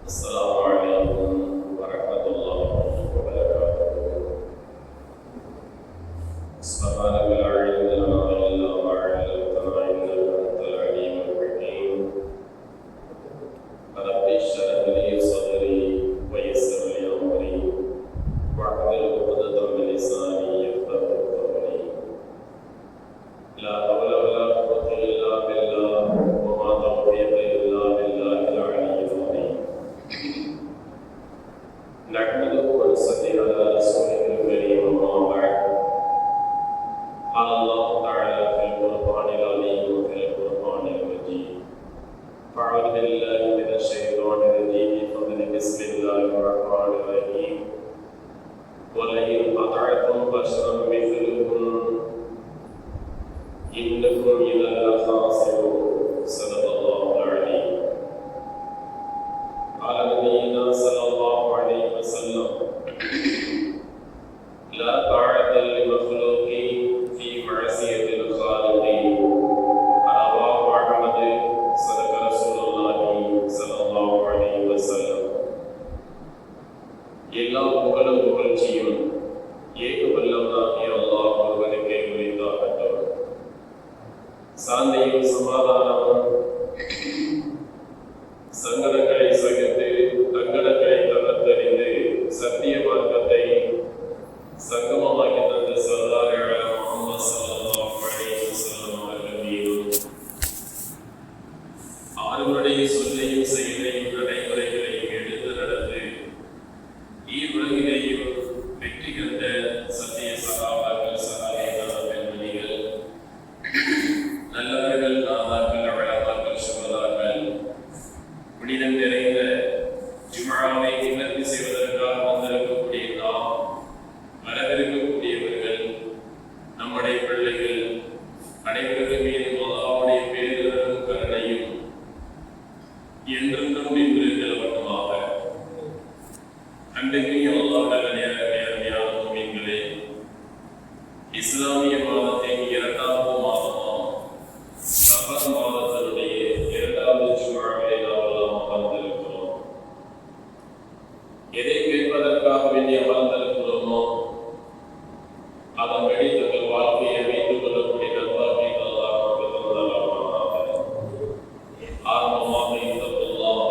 السلام عليكم ورحمة الله وبركاته. سبحانك لا علم لنا إلا ما علمتنا إنك أنت العليم الحكيم. رب اشرح لي صدري ويسر لي أمري واحلل عقدة من لساني يفقهوا قولي. لا حول ولا قوة إلا بالله وما توفيقي إلا بالله العلي العظيم. نحمده ونصلي على رسوله الكريم أما بعد. قال الله تعالى في القرآن العظيم وفي القرآن المجيد: أعوذ بالله من الشيطان الرجيم بسم الله الرحمن الرحيم. ولئن أطعتم بشرا مثلكم إنكم إذا لخاسرون. صدق الله العليم. قال نبينا صلى الله عليه وسلم: لا طاعة لمخلوق في معصية الخالق. رواه أحمد. صدق رسول الله صلى الله عليه وسلم. எல்லா புகழும் புகழ்ச்சியும் ஏக வல்லவனாகிய அல்லாஹ் ஒருவனுக்கே உரித்தாகட்டும். சாந்தியும் சமாதானமும் சங்கடங்களை சகித்து தங்கடங்களை தகர்த்தறிந்து சத்திய மார்க்கத்தை சங்கமமாக்கி தந்த சர்தார் முஹம்மது ஸல்லல்லாஹு அலைஹி வஸல்லம் அவர்கள் மீதும் அவர்களுடைய சொல்லையும் செயலையும் நடைமுறைகளையும் எடுத்து நடந்து ஈருலகிலேயும் வெற்றி கண்ட சத்திய சகாபாக்கள் சகாபாக்கள் பெண்மணிகள் நல்லவர்கள் நாதாக்கள் அழகாக்கள் சுமதாக்கள் புனிதம் நிறைந்த ஜும்ஆவை நிவர்த்தி செய்வதற்காக வந்திருக்கக்கூடிய நாம், வரவிருக்கக்கூடியவர்கள், நம்முடைய பிள்ளைகள் அனைவர்கள் மீது அல்லாஹ்வுடைய பேரருளும் கருணையும் என்றென்றும் நின்றிருக்கவட்டமாக. அன்றைக்கு அல்லாஹ்வுடைய நேர்மையான முஃமின்களே, இஸ்லாமிய மாதத்தின் இரண்டாவது மாதமாம் சஃபர் மாதத்தினுடைய இரண்டாவது ஜும்ஆவிலே நாம் எல்லாம் அமர்ந்திருக்கிறோம். எதை கேட்பதற்காக வேண்டி அமர்ந்திருக்கிறோமோ அதன்படி தங்கள் வாழ்க்கையை வைத்துக் கொள்ளக்கூடிய நல்வாழ்க்கைகள் அல்லாஹ் நமக்கு தந்தருள்வானாக. ஆரம்பமாக இன்ஷாஅல்லாஹ்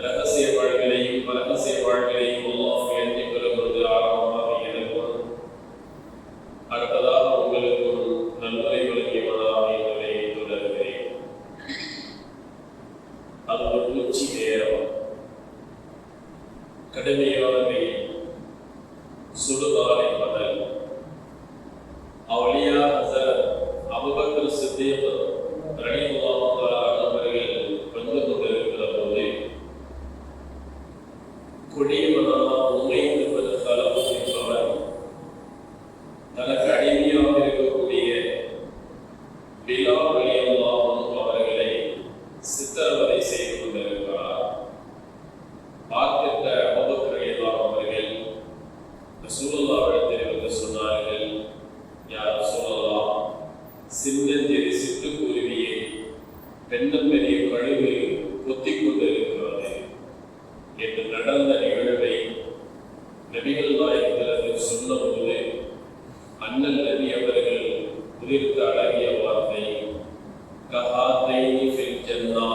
ரகசிய வாழ்க்கையையும் பரகசிய வாழ்க்கையையும் அல்லாஹ் உயர்த்திக் கொள்ளும் பொழுது ஆரம்பமாக எனக்கும் அடுத்ததாக உங்களுக்கும் நன்முறை வழங்கியவனாக என்பதை தொடர்கிறேன். அது ஒரு உச்சி நேரம், கடுமையான வெயில், சுடுகாலை பகல். அவுலியா ஹஸரத் அபூபக்கர் சித்தீக் ரலியல்லாஹு தஆலா அவர்கள் வந்து கொண்டிருக்கிற போது கொடியவனான உமைத் பின் கலப் என்பவர் தனக்கு அடிமையாக இருக்கக்கூடிய பிலால் ரலியல்லாஹு அன்ஹு அவர்களை சித்திரவதை செய்து கொண்டிருக்கிறார். பார்த்திட்ட அபூபக்கர் ரலியல்லாஹு அவர்கள் ரசூலுல்லாஹ்விடத்தில் வந்து சொன்னார்கள்: யா ரசூலல்லாஹ், சின்னஞ்சிறு சிட்டுக்குருவியை பெரிய கழுகு கொத்திக் கொண்டிருக்கிறது என்று நடந்த நிகழ்வை நபிகள் நாயகத்தில் சொன்னபோது அண்ணல் நபி அவர்கள் உதிர்த்த அழகிய வார்த்தை கஹாத்தைனி ஃபில் ஜன்னா,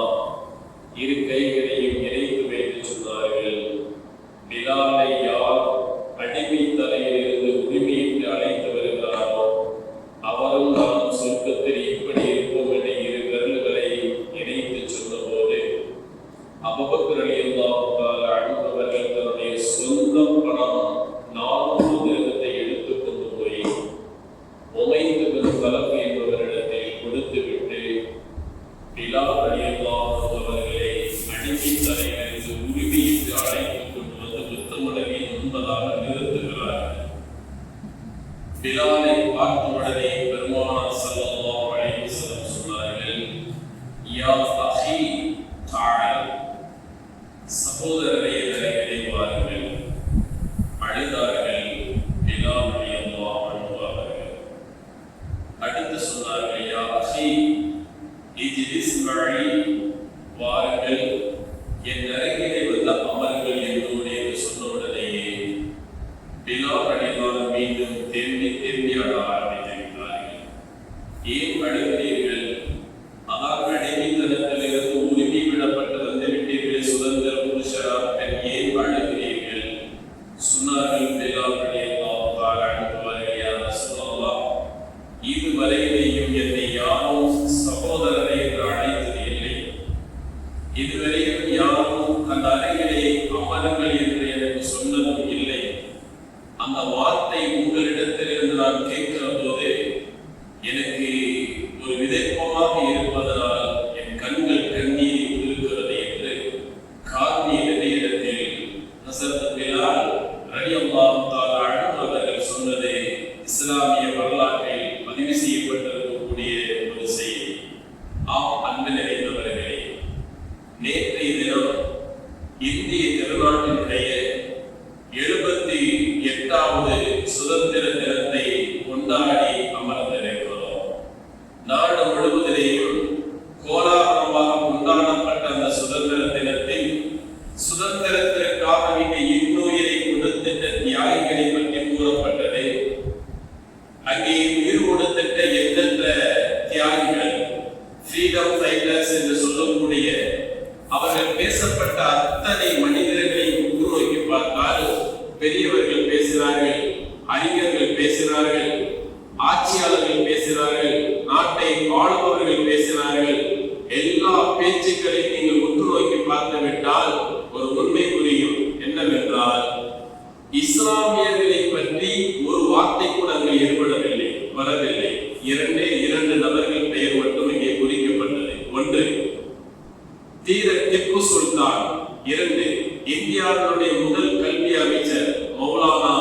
இரு கைகளையும் இணைத்து வைத்து சொன்னார்கள்: பிலாலை யார் அடிமை தலையிலிருந்து உரிமையிட்டு அழைத்து வருகிறாரோ அவரும் நான் சொர்க்கத்தில் இப்படி இருப்போம் என இரு விரல்களை இணைத்து சொன்னபோது அபூபக்கர் ரலியல்லாஹு தஆலா அன்ஹு அவர்கள் தன்னுடைய சொந்த பணம் 400 திரகத்தை எடுத்துக் கொண்டு போய் உமைத் பின் கலப் என்பவரிடத்தில் கொடுத்துவிட்டு பிலால் ரலியல்லாஹு அன்ஹு அவர்களை அடிமை தலையிலிருந்து உரிமையிட்டு அழைத்துக் கொண்டு வந்து முத்தமடவின் முன்பதாக நிறுத்துகிறார்கள். பிலாலை பார்த்த உடனே பெருமானார் ஸல்லல்லாஹு அலைஹி வஸல்லம் சொன்னார்கள்: யா அஹி தஆல், சகோதரரே அருகிலே வாருங்கள். அழுதார்கள் பிலால் ரலியல்லாஹு அன்ஹு அவர்கள். அடுத்து சொன்னார்கள்: யா அஹி இஜ்லிஸ் மஇ, வாருங்கள் என் அருகிலே அறையிலே அமருங்கள் என்று எனக்கு சொன்னதும் இல்லை. அந்த வார்த்தை உங்களிடத்திலிருந்து நான் கேட்கிற போது எனக்கு ஒரு விதப்பமாக இருப்பதனால் என் கண்கள் கண்ணீர் இருக்கிறது என்று கார்மிய நேரத்தில் ஹஸரத் பிலால் ரலியல்லாஹு தஆலா அன்ஹு அவர்கள் சொன்னது இஸ்லாமிய வரலாற்றில் பதிவு செய்யப்பட்டிருக்கக்கூடிய ஒரு செய்தி. ஆம், அன்பு நிறைந்தவர்களே, நேற்றைய தினம் இந்திய திருநாட்டினுடைய 78வது சுதந்திர தினத்தை கொண்டாடி அமர்ந்திருக்கிறோம். நாடு முழுவதிலேயும் கோலாகலமாக கொண்டாடப்பட்ட அந்த சுதந்திர தினத்தில் சுதந்திரத்திற்காக மிக இன்னுயிரை கொடுத்திட்ட தியாகிகளை பற்றி கூறப்பட்டது. அங்கே உயிர் கொடுத்திட்ட எந்தெந்த தியாகிகள், ஃப்ரீடம் ஃபைட்டர்ஸ் என்று சொல்லக்கூடிய அவர்கள் பேசப்பட்ட அத்தனை மனிதர்களை உற்று நோக்கி பார்த்தால் பெரியவர்கள் பேசுகிறார்கள், அறிஞர்கள் பேசுகிறார்கள், ஆட்சியாளர்கள் பேசுகிறார்கள், நாட்டை ஆளுபவர்கள் பேசுகிறார்கள். எல்லா பேச்சுக்களையும் நீங்கள் உற்று நோக்கி பார்த்து விட்டால் ஒரு உண்மை புரியும். என்னவென்றால், இஸ்லாமியர்களை பற்றி ஒரு வார்த்தை கூட அங்கு ஏற்படவில்லை, வரவில்லை. இரண்டு நபர்கள் பெயர் மட்டும் இங்கே குறிக்கப்பட்டது. ஒன்று தீர திப்பு சுல்தான், 2 இந்தியாவுடைய முதல் கல்வி அமைச்சர் மௌலானா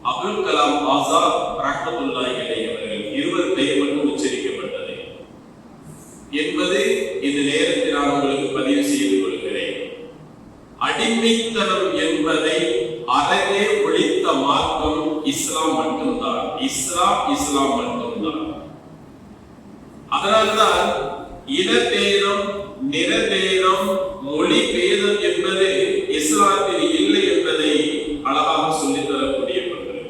அப்துல் கலாம் ஆசாத் ரஹ்மத்துல்லாஹி அலைஹி அவர்கள், இருவர் பெயர் மட்டும் உச்சரிக்கப்பட்டது என்பது இந்த நேரத்தில் நான் உங்களுக்கு பதிவு செய்து கொள்கிறேன். அடிமைத்தனம் என்பதை அறவே ஒழித்த மார்க்கம் இஸ்லாம் மட்டும்தான். இஸ்லாம் மட்டும்தான். அதனால்தான் இனபேதம், நிறபேதம், மொழி பேதம் என்பது இஸ்லாத்தில் இல்லை என்பதை அழகாக சொல்லித் தரக்கூடியவர்கள்.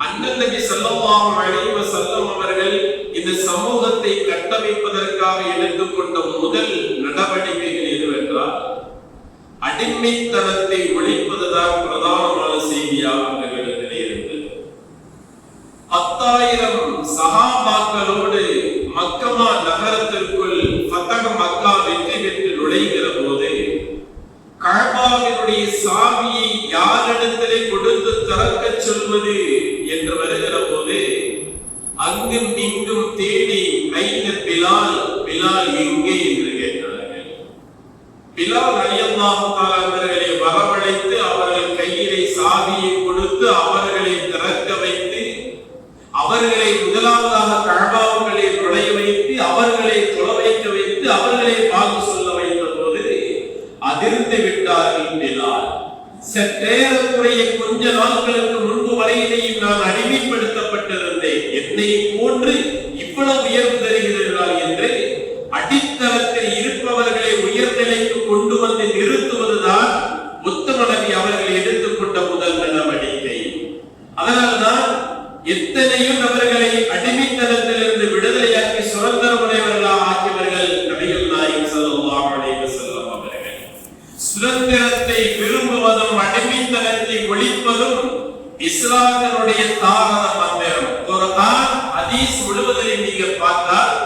அண்ணல் நபி ஸல்லல்லாஹு அலைஹி வஸல்லம் அவர்கள் இந்த சமூகத்தை கட்டமைப்பதற்காக எடுத்துக்கொண்ட முதல் நடவடிக்கைகள் எதுவென்றால் அடிமைத்தனத்தை ஒழிப்பதுதான் பிரதானமான செய்தியாக அவர்களிடத்திலே இருந்தது. 10,000 சஹாபாக்களோடு மக்கமா நகரத்திற்குள் ஃபதஹ் மக்கா வெற்றி பெற்று நுழைகிற போது கஅபாவினுடைய சாவியை யாரிடத்திலே கொடுத்து திறக்க சொல்வது என்று வருகிற போது அங்கும் இங்கும் தேடி ஐன பிலால், பிலால் எங்கே என்று கேட்டார்கள். பிலால் ரலியல்லாஹு தஆலா அவர்களை வரவழைத்து அவர்கள் கையிலே சாவியை கொடுத்து அவர்களை திறக்க வைத்து அவர்களை முதலாவதாக கஅபாவுக்குள்ளே நுழைய வைத்து அவர்களை தொழ வைக்க வைத்து அவர்களை பாங்கு சொல்ல வைத்த போது அதிர்ந்து விட்டார்கள் பிலால். சற்றேறக்குறைய கொஞ்ச நாட்களுக்கு முன்பு வரையிலேயும் நான் அடிமைப்படுத்தப்பட்டிருந்தேன், என்னை போன்று இவ்வளவு உயர்வு தருகிறார்கள் என்று அடித்தளத்தில் இருப்பவர்களை உயர்நிலைக்கு கொண்டு வந்து நிறுத்துவதுதான் உத்தம நபி அவர்கள் எடுத்துக்கொண்ட முதல் நடவடிக்கை. அதனால்தான் எத்தனையோ நபர்களை அடிமைத்தனத்திலிருந்து விடுதலையாக்கி சுதந்திரமுடையவர்களாக ஆக்கியவர்கள் நபிகள் நாயகம் ஸல்லல்லாஹு அலைஹி வஸல்லம் அவர்கள். சுதந்திரத்தை விரும்புவதும் அடிமைத்தனத்தை ஒழிப்பதும் இஸ்லாமினுடைய தாரக மந்திரம். குர்ஆன் ஹதீஸ் முழுவதிலும் நீங்க பார்த்தால்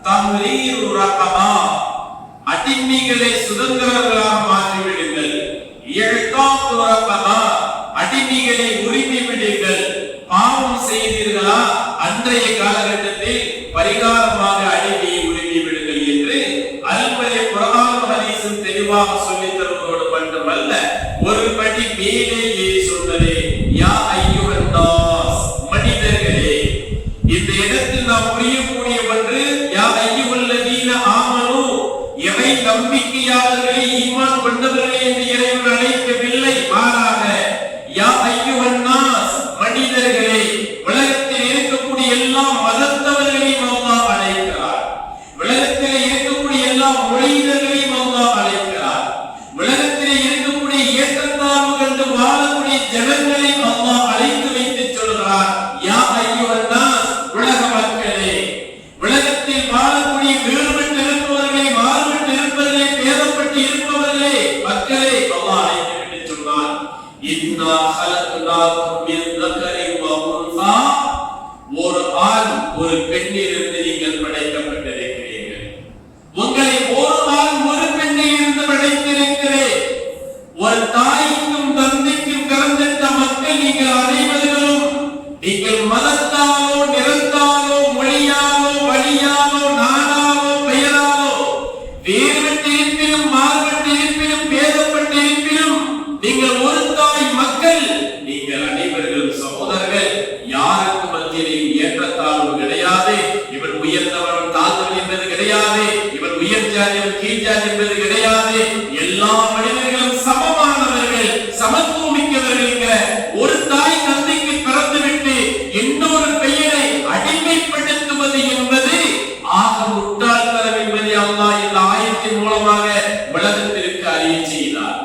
தம்ரீரு ரகபா, அடிமைகளை சுதந்திரங்களாக மாற்றிவிடுங்கள். இழ்காத்து ரகபா, அடிமைகளை உரிமை விடுங்கள். பாவம் செய்தீர்களா, அன்றைய காலகட்டத்தில் பரிகாரமாக அடிமையை உரிமை விடுங்கள் என்று அல்பரை குர்ஆன் ஹதீஸும் தெளிவாக சொல்லித் தருவதோடு மட்டுமல்ல, ஒரு படி மேலேயே சொன்னதே யா அய்யுஹன் நாஸ், மனிதர்களே. இந்த இடத்தில் நாம் புரியக்கூடிய ஒன்று, யா அய்யுஹல்லதீன ஆமனு, இறை நம்பிக்கையாளர்களே, ஈமான் கொண்டவர்களே என்று இறைவன் அழைக்கவில்லை, மாறாக யா அய்யுஹன் நாஸ், மனிதர்களே. உலகத்தில் இருக்கக்கூடிய எல்லா மதத்தவர்களையும் அல்லாஹ் அழைக்கிறார். உலகத்தில் இருக்கக்கூடிய எல்லா மொழியினர்களையும் அல்லாஹ் அழைக்கிறார். உலகத்தில் இருக்கக்கூடிய ஏற்றத்தாழ்வு கண்டு வாழக்கூடிய ஜனங்களையும் அல்லாஹ் அழைத்து வைத்து சொல்கிறார், யா அய்யுஹன் நாஸ், உலக மக்களே. உலகத்தில் வாழக்கூடிய வேறுபட்டு இருப்பவர்களே, மாறுபட்டு இருப்பவர்களே, பேதப்பட்டு இருப்பவர்களே, மக்களே, அல்லாஹ் அழைத்து விட்டு சொன்னார், இன்னா ஹலக்னாகும் மின் தக்கரின் வ உன்ஸா, ஒரு ஆண் ஒரு பெண்ணிலிருந்து நீங்கள் படைக்கப்பட்டிருக்கிறீர்கள். உங்களை ஒரு ஆண் ஒரு பெண்ணிலிருந்து படைத்திருக்கிறேன். என்பது கிடையாது, இவன் உயர் ஜாதி இவன் கீழ் ஜாதி என்பது கிடையாது. எல்லா மனிதர்களும் சமமானவர்கள், சமத்துவம் மிக்கவர்கள் என்கிற ஒரு தாய் தந்தைக்கு பிறந்துவிட்டு இன்னொரு பெயரை அடிமைப்படுத்துவது என்பது ஆக முட்டாள்தனம் என்பதை அல்லாஹ் இந்த ஆயத்தின் மூலமாக உலகத்திற்கு அறிய செய்தார்.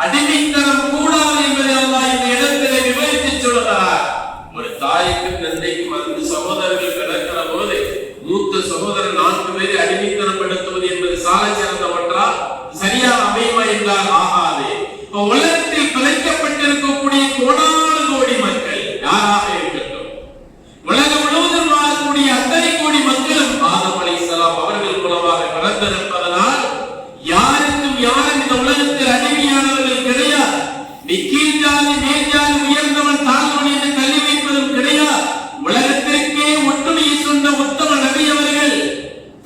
அடிமைத்தனம் கூடாது என்பதை அல்லாஹ் இந்த இடத்திலே விவரித்து சொல்கிறார். ஒரு தாய்க்கும் தந்தைக்கும் 5 சகோதரர்கள் கிடக்கிற போது மூத்த சகோதரர் 4 பேரை அடிமைத்தனப்படுத்துவது என்பது சால சிறந்த ஒன்றா? சரியாக அமையுமா என்றால் ஆகாது. உலகத்தில் பிழைக்கப்பட்டிருக்கக்கூடிய கோடான கோடி மக்கள் யாராக இருக்கட்டும், உலகம் முழுவதும் வாழக்கூடிய அத்தனை கோடி மக்களும் ஆதம் அலைஹிஸ்ஸலாம் அவர்கள் மூலமாக பிறந்திருப்பதனால் யாருக்கும் யாரும் இந்த உலகத்தில் அடிமையானவர்கள் கிடையாது. நீ கீழ் ஜாதி மேல் ஜாதி உயர்ந்தவன் தாழ்ந்தவன் என்று தள்ளி வைப்பதும் கிடையாது. உலகத்திற்கே ஒற்றுமையை சொன்ன உத்தம நபி அவர்கள்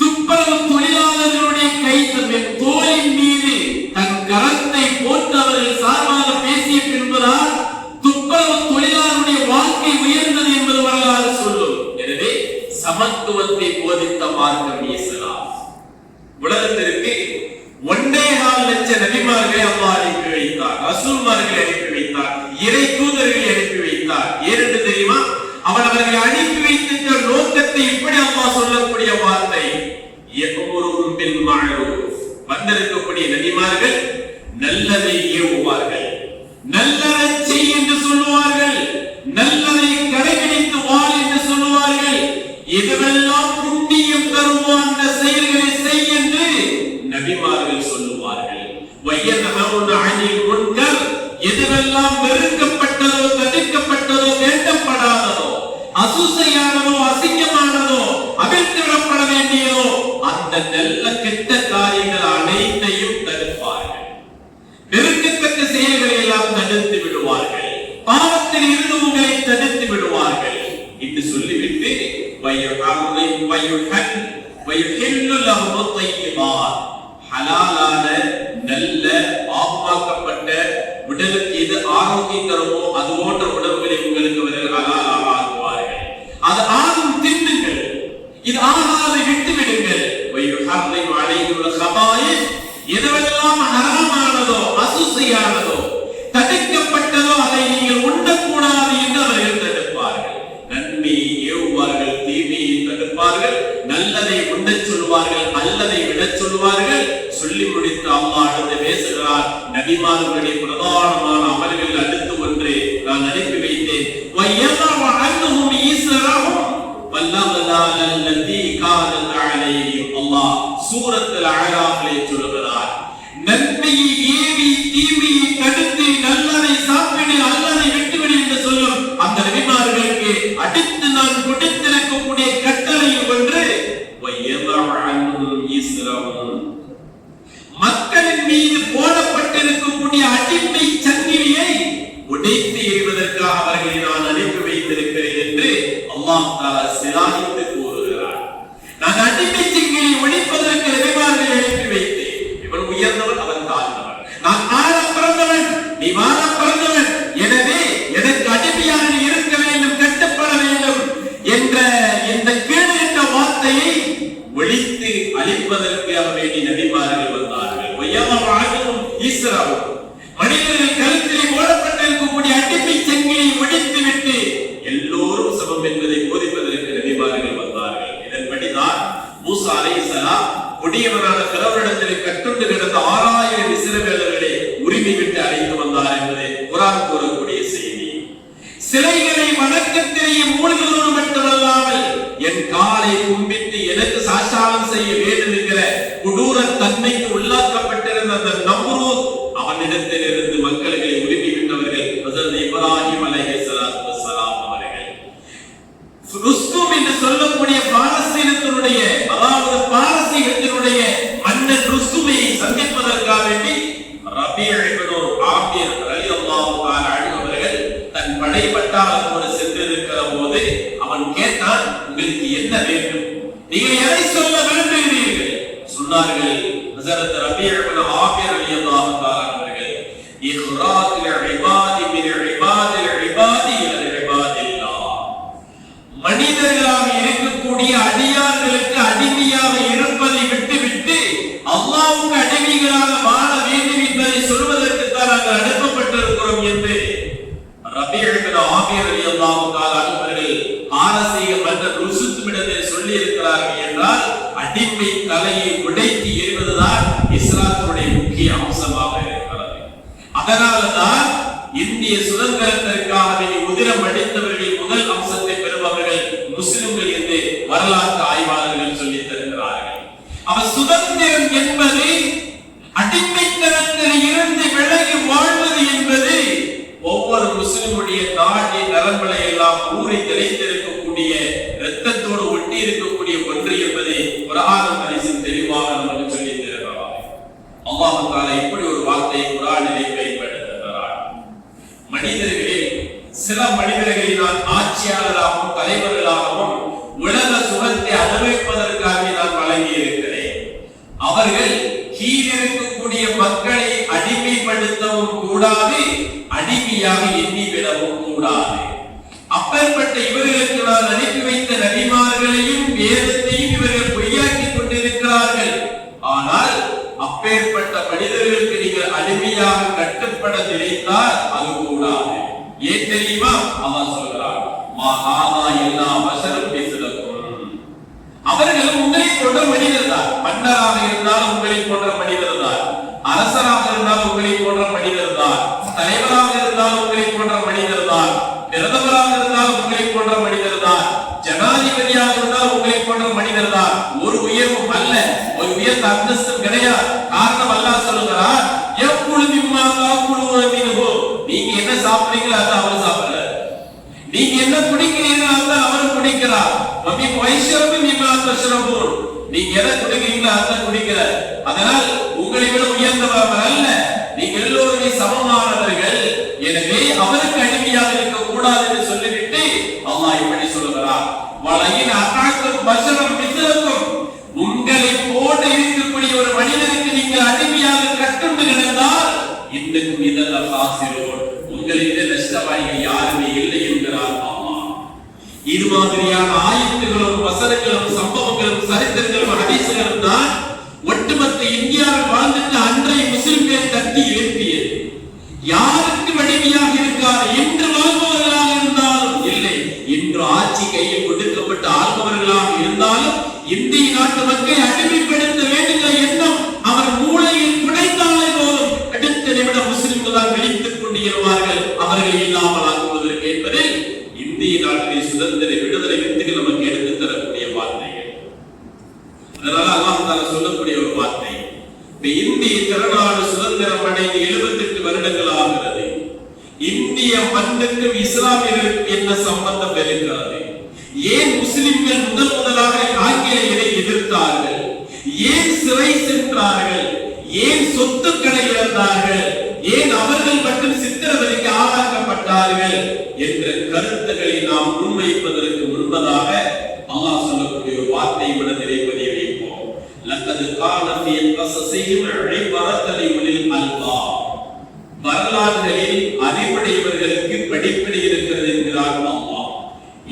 துப்புரவு தொழிலாளர்களுடைய கை தோளின் மீது தன் கரத்தை போட்டு அவர்கள் சார்பாக பேசிய பின்புதான் துப்புரவு தொழிலாளருடைய வாழ்க்கை உயர்ந்தது என்பது வரலாறு சொல்லும். எனவே சமத்துவத்தை போதித்த மார்க்கம் இஸ்லாம். உலகத்திற்கு 1.4 லட்சம் நபிமார்களை அல்லாஹ் அனுப்பி வைத்தார், ரசூல்மார்களை அனுப்பி வைத்தார், இறை தூதர்களை அனுப்பி வைத்தார். ஏனென்று தெரியுமா? அவன் அவர்களை அனுப்பி வைத்திருக்கிற நோக்கத்தை இப்படி அல்லாஹ் சொல்லக்கூடிய வார்த்தை யஅமுருஹும் பில் மஅரூஃப். வந்திருக்கக்கூடிய நபிமார்கள் நல்லதை ஏவுவார்கள், நல்லதை செய் என்று சொல்லுவார்கள், நல்லதை கடைபிடித்து வாழ் என்று சொல்லுவார்கள். எதுவெல்லாம் புண்ணியம் தருமோ அந்த செயல்களை செய் என்று நபிமார்கள் சொல்லுவார்கள். வயன்ஹவுன அனில் முன்கர், எதுவெல்லாம் வெறுக்கப்பட்டதோ தடுக்கப்பட்டதோ வேண்டப்படாததோ அசுசையானதோ அசிங்கமானதோ அவிழ்த்திடப்பட வேண்டியதோ அந்த நல்ல கெட்ட காரியங்கள் அனைத்தையும் தடுப்பார்கள். வெறுக்கத்தக்க செயல்களை எல்லாம் தடுத்து விடுவார்கள், பாவத்தில் இருந்து உங்களை தடுத்து விடுவார்கள் என்று சொல்லிவிட்டு ஹலாலான நல்ல பாவமாக்கப்பட்ட உடலுக்கு எது ஆரோக்கியம் தருமோ அது போன்ற உணவுகளை உங்களுக்கு ஹலாலாக ஆக்குவார்கள். அது ஆகும் தின்னுங்கள், இது ஆகாது விட்டு விடுங்கள். எதுவெல்லாம் ஹராமானதோ அசுசையானதோ தடுக்கப்பட்டதோ அதை நீங்கள் உண்ணக்கூடாது என்று அவர்கள் தடுப்பார்கள். நன்மையை ஏவுவார்கள், தீமையை தடுப்பார்கள், நல்லதை உண்ணச் சொல்வார்கள், அல்லதை விடச் சொல்வார்கள். சொல்லி முடித்து அல்லாஹ் அடுத்து பேசுகிறார். நபிமார்களுடைய பிரதானமான அமல்கள் அடுத்து ஒன்று நான் அனுப்பி வைத்தேன். வயதவ அன்ஹும் இஸ்ரஹும் வல்லகலால் அல்லதி கானத் அலைஹிம். அல்லாஹ் சூரத்துல் அராஃபிலே சொல்கிறார், நன்மையை ஏவி தீமையை தடுத்து நல்லதை சாப்பிடு அல்லதை விட்டுவிடு என்று சொல்லும் அந்த நபிமார்களுக்கு அடுத்து நான் கொடுத்திருக்கக்கூடிய கட்டளை ஒன்று வயதவ அன்ஹும் இஸ்ரஹும். மக்களின் மீது போடப்பட்டிருக்கக்கூடிய அடிமை சங்கிலியை உடைத்து எறிவதற்காக அவர்களை நான் அனுப்பி வைத்திருக்கிறேன் என்று அல்லாஹ் தஆலா சிலாகித்து கூறுகிறார். நான் அடிமை சங்கிலியை உடைப்பதற்கு நபிமார்களை அனுப்பி வைத்தேன். இவன் உயர்ந்தவன், அவன் தாழ்ந்தவன், நான் ஆழ பிறந்தவன், நீ வாழ பிறந்தவன், எனவே எனக்கு அடிமையாக இருக்க வேண்டும், கட்டுப்பட வேண்டும் என்ற இந்த கேடுகெட்ட வார்த்தையை ஒழித்து அழிப்பதற்கு அவருடைய நபிமார்கள் வந்தார்கள். மனிதர்கள் கழுத்திலே போடப்பட்டிருக்கக்கூடிய அடிமை சங்கிலியை ஒழித்து விட்டு எல்லோரும் சமம் என்பதை போதிப்பதற்கு நபிமார்கள் வந்தார்கள். இதன்படிதான் மூசா அலைஹிஸ்ஸலாம் கொடியவனான பிறவரிடத்தில் கட்டுண்டு கிடந்த 6000 இஸ்ரவேலர்களை உரிமை விட்டு அழைத்து வந்தார் என்பதை குர்ஆன் கூறக்கூடிய செய்தி. சிலைகளை வணக்கத்திலேயே மூழ்குவதோடு மட்டுமல்லாமல் என் காலை கும்பிட்டு எனக்கு சாஷ்டாங்கம் செய்ய வேண்டும் என்கிற கொடூர தன்மைக்கு உள்ளாக்கப்பட்டிருந்த அந்த நம்ரூத் அவனிடத்தில் இருந்து மக்களை உரிமை விட்டவர்கள் ஹஜ்ரத் இப்ராஹிம் அலைஹிஸ்ஸலாத்து வஸ்ஸலாம் அவர்கள். ருஸ்தும் என்று சொல்லக்கூடிய பாரசீகத்தினுடைய, அதாவது பாரசீகத்தினுடைய மன்னன் ருஸ்துமை சந்திப்பதற்காக வேண்டி ரபீ இப்னு ஆமிர் ரலியல்லாஹு தஆலா அன்ஹு அவர்கள் தன் படை பட்டாளத்தோடு சென்றிருக்கிற போது அவன் கேட்டான், உங்களுக்கு என்ன வேண்டும், நீங்கள் எதை சொல்ல விரும்புகிறீர்கள்? சொன்னார்கள் ஹஜ்ரத் ரபீ இப்னு ஆமிர் ரலியல்லாஹு தஆலா அவர்கள், இஹ்ராஜுல் இபாதி மின் இபாதில் இபாதி இலா இபாதில்லாஹ். மனிதர்களாக இருக்கக்கூடிய அடியார்களுக்கு அடிமையாக தலையை உடைத்து எறிவதுதான் இஸ்லாத்தினுடைய முக்கிய அம்சமாக இருக்கிறது. அதனால்தான் இந்திய சுதந்திரத்திற்காக உதிரம் அடித்தவர்கள் முதல் அம்சத்தை பெறுபவர்கள் முஸ்லிம்கள் என்று வரலாற்று ஆய்வாளர்கள் சொல்லித் தருகிறார்கள். அவர் சுதந்திரம் என்பது அடிமைத்தனத்தில் இருந்து விலகி வாழ்வது என்பது ஒவ்வொரு முஸ்லிமுடைய நாடி நரம்புகளை எல்லாம் ஊறி திளைத்திருக்கக்கூடிய இரத்தத்தோடு ஒட்டி இருக்கக்கூடிய ஒன்று என்பதை குர்ஆன் ஹதீஸில் தெளிவாக நமக்கு சொல்லித் தருகிறார். அல்லாஹ் தஆலா இப்படி ஒரு வார்த்தையை குர்ஆனிலே பயன்படுத்துகிறார். மனிதர்களில் சில மனிதர்களை நான் ஆட்சியாளராகவும் தலைவர்களாகவும் உலக சுகத்தை அனுபவிப்பதற்காக நான் வழங்கி இருக்கிறேன். அவர்கள் கீழ் இருக்கக்கூடிய மக்களை அடிமைப்படுத்தவும் கூடாது, அடிமையாக எண்ணிவிடவும் கூடாது. அப்பேற்பட்ட இவர்களுக்கு நான் அனுப்பி வைத்த நபிமார்களையும் வேதத்தையும் இவர்கள் பொய்யாக்கிக் கொண்டிருக்கிறார்கள். ஆனால் அப்பேற்பட்ட மனிதர்களுக்கு நீங்கள் அடிமையாக கட்டுப்பட நினைத்தால் அது கூடாது. ஏன் தெரியுமா? அல்லாஹ் சொல்கிறார், மகாதா எல்லா வசனம் பேசுகிறோம். அவர்கள் உங்களை போன்ற மனிதர் தான். மன்னராக இருந்தாலும் உங்களை போன்ற மனிதர் தான். அரசராக இருந்தாலும் உங்களை போன்ற மனிதர் தான். தலைவராக இருந்தாலும் உங்களை போன்ற மனிதர் தான். பிரதமராக இருந்தாலும் உங்களை போன்ற மனிதர் தான். ஜனாதிபதியாக இருந்தாலும் உங்களை போன்ற மனிதர் தான். ஒரு உயர்வும் அல்ல, ஒரு உயர்ந்த அந்தஸ்தும் கிடையாது. காரணம் அல்லாஹ் சொல்லுகிறார், எப்பொழுதுமா காக்குழுவோ, நீங்க என்ன சாப்பிடுறீங்களோ அதான் அவர் சாப்பிடுறார். நீங்க என்ன குடிக்கிறீங்களோ அதான் அவர் குடிக்கிறார். நீங்க எதை குடிக்கிறீங்களோ அதான் குடிக்கிறார். அதனால் உங்களை விட உயர்ந்தவர் அல்ல, நீங்க எல்லோருமே சமமானவர்கள். எனவே அவருக்கு அடிமையாக இருக்க கூடாது என்று சொல்லிவிட்டு அல்லாஹ் இப்படி சொல்லுகிறார், வலையின் அகாக்கும் பஷரம் மிஸ்லக்கும், உங்களை போல இருக்கக்கூடிய ஒரு மனிதனுக்கு நீங்கள் அடிமையாக கட்டுண்டு கிடந்தால் இன்னும் இதெல்லாம் காசிரோடு உங்களின் நஷ்டவாளிகள் யாருமே இல்லை என்கிறார் அல்லாஹ். இது மாதிரியான ஆயத்துகளும் வசனங்களும் சம்பவங்களும் சரித்திரங்களும் ஹதீஸ்களும் தான் ஒட்டுமொத்த இந்தியாவில் வாழ்ந்துட்டு அன்றைய முஸ்லிம்களை தட்டி எழுப்பியது. யாருக்கு அடிமையாக இருக்கார் என்று வாழ்பவர்களாக இருந்தாலும் இல்லை, இன்று ஆட்சி கையில் கொடுக்கப்பட்ட ஆள்பவர்களாக இருந்தாலும் இந்திய நாட்டு மக்களை அடிமைப்படுத்த வேண்டுகிற எண்ணம் அவர் மூளையில் குடைத்தாலே போதும் அடுத்த நிமிடம் முஸ்லிம்கள் தான் வெளித்துக் கொண்டிருவார்கள் அவர்களை இல்லாமல் ஆக்குவதற்கு என்பதில் இந்திய நாட்டிலே சுதந்திர விடுதலை வித்துகள் நமக்கு எடுத்துத் தரக்கூடிய வார்த்தைகள். அதனால அல்லாஹ் தஆலா சொல்லக்கூடிய ஒரு வார்த்தை, இந்திய திருநாடு சுதந்திரம் அடைந்து 78 வருடங்கள் ஆகிறது. இந்திய மண்ணுக்கும் இஸ்லாமியர்களுக்கும் என்ன சம்பந்தம் இருக்கிறது? ஏன் முஸ்லிம்கள் முதலாக ஆங்கிலேயரை எதிர்த்தார்கள்? ஏன் சிறை சென்றார்கள்? ஏன் சொத்துக்களை இழந்தார்கள்? ஏன் அவர்கள் மட்டும் சித்திரவதைக்கு ஆளாக்கப்பட்டார்கள் என்ற கருத்துக்களை நாம் முன்வைப்பதற்கு முன்பதாக அல்லாஹ் சொல்லக்கூடிய ஒரு வார்த்தை மனதிலே பதிய வைப்போம். லக்கது கான ஃபீ கஸஸிஹிம் இபரத்தன் லில் அல்பாப், வரலாறுகளில் அறிவுடையவர்களுக்கு படிப்பினை இருக்கிறது என்கிறார் அல்லாஹ்.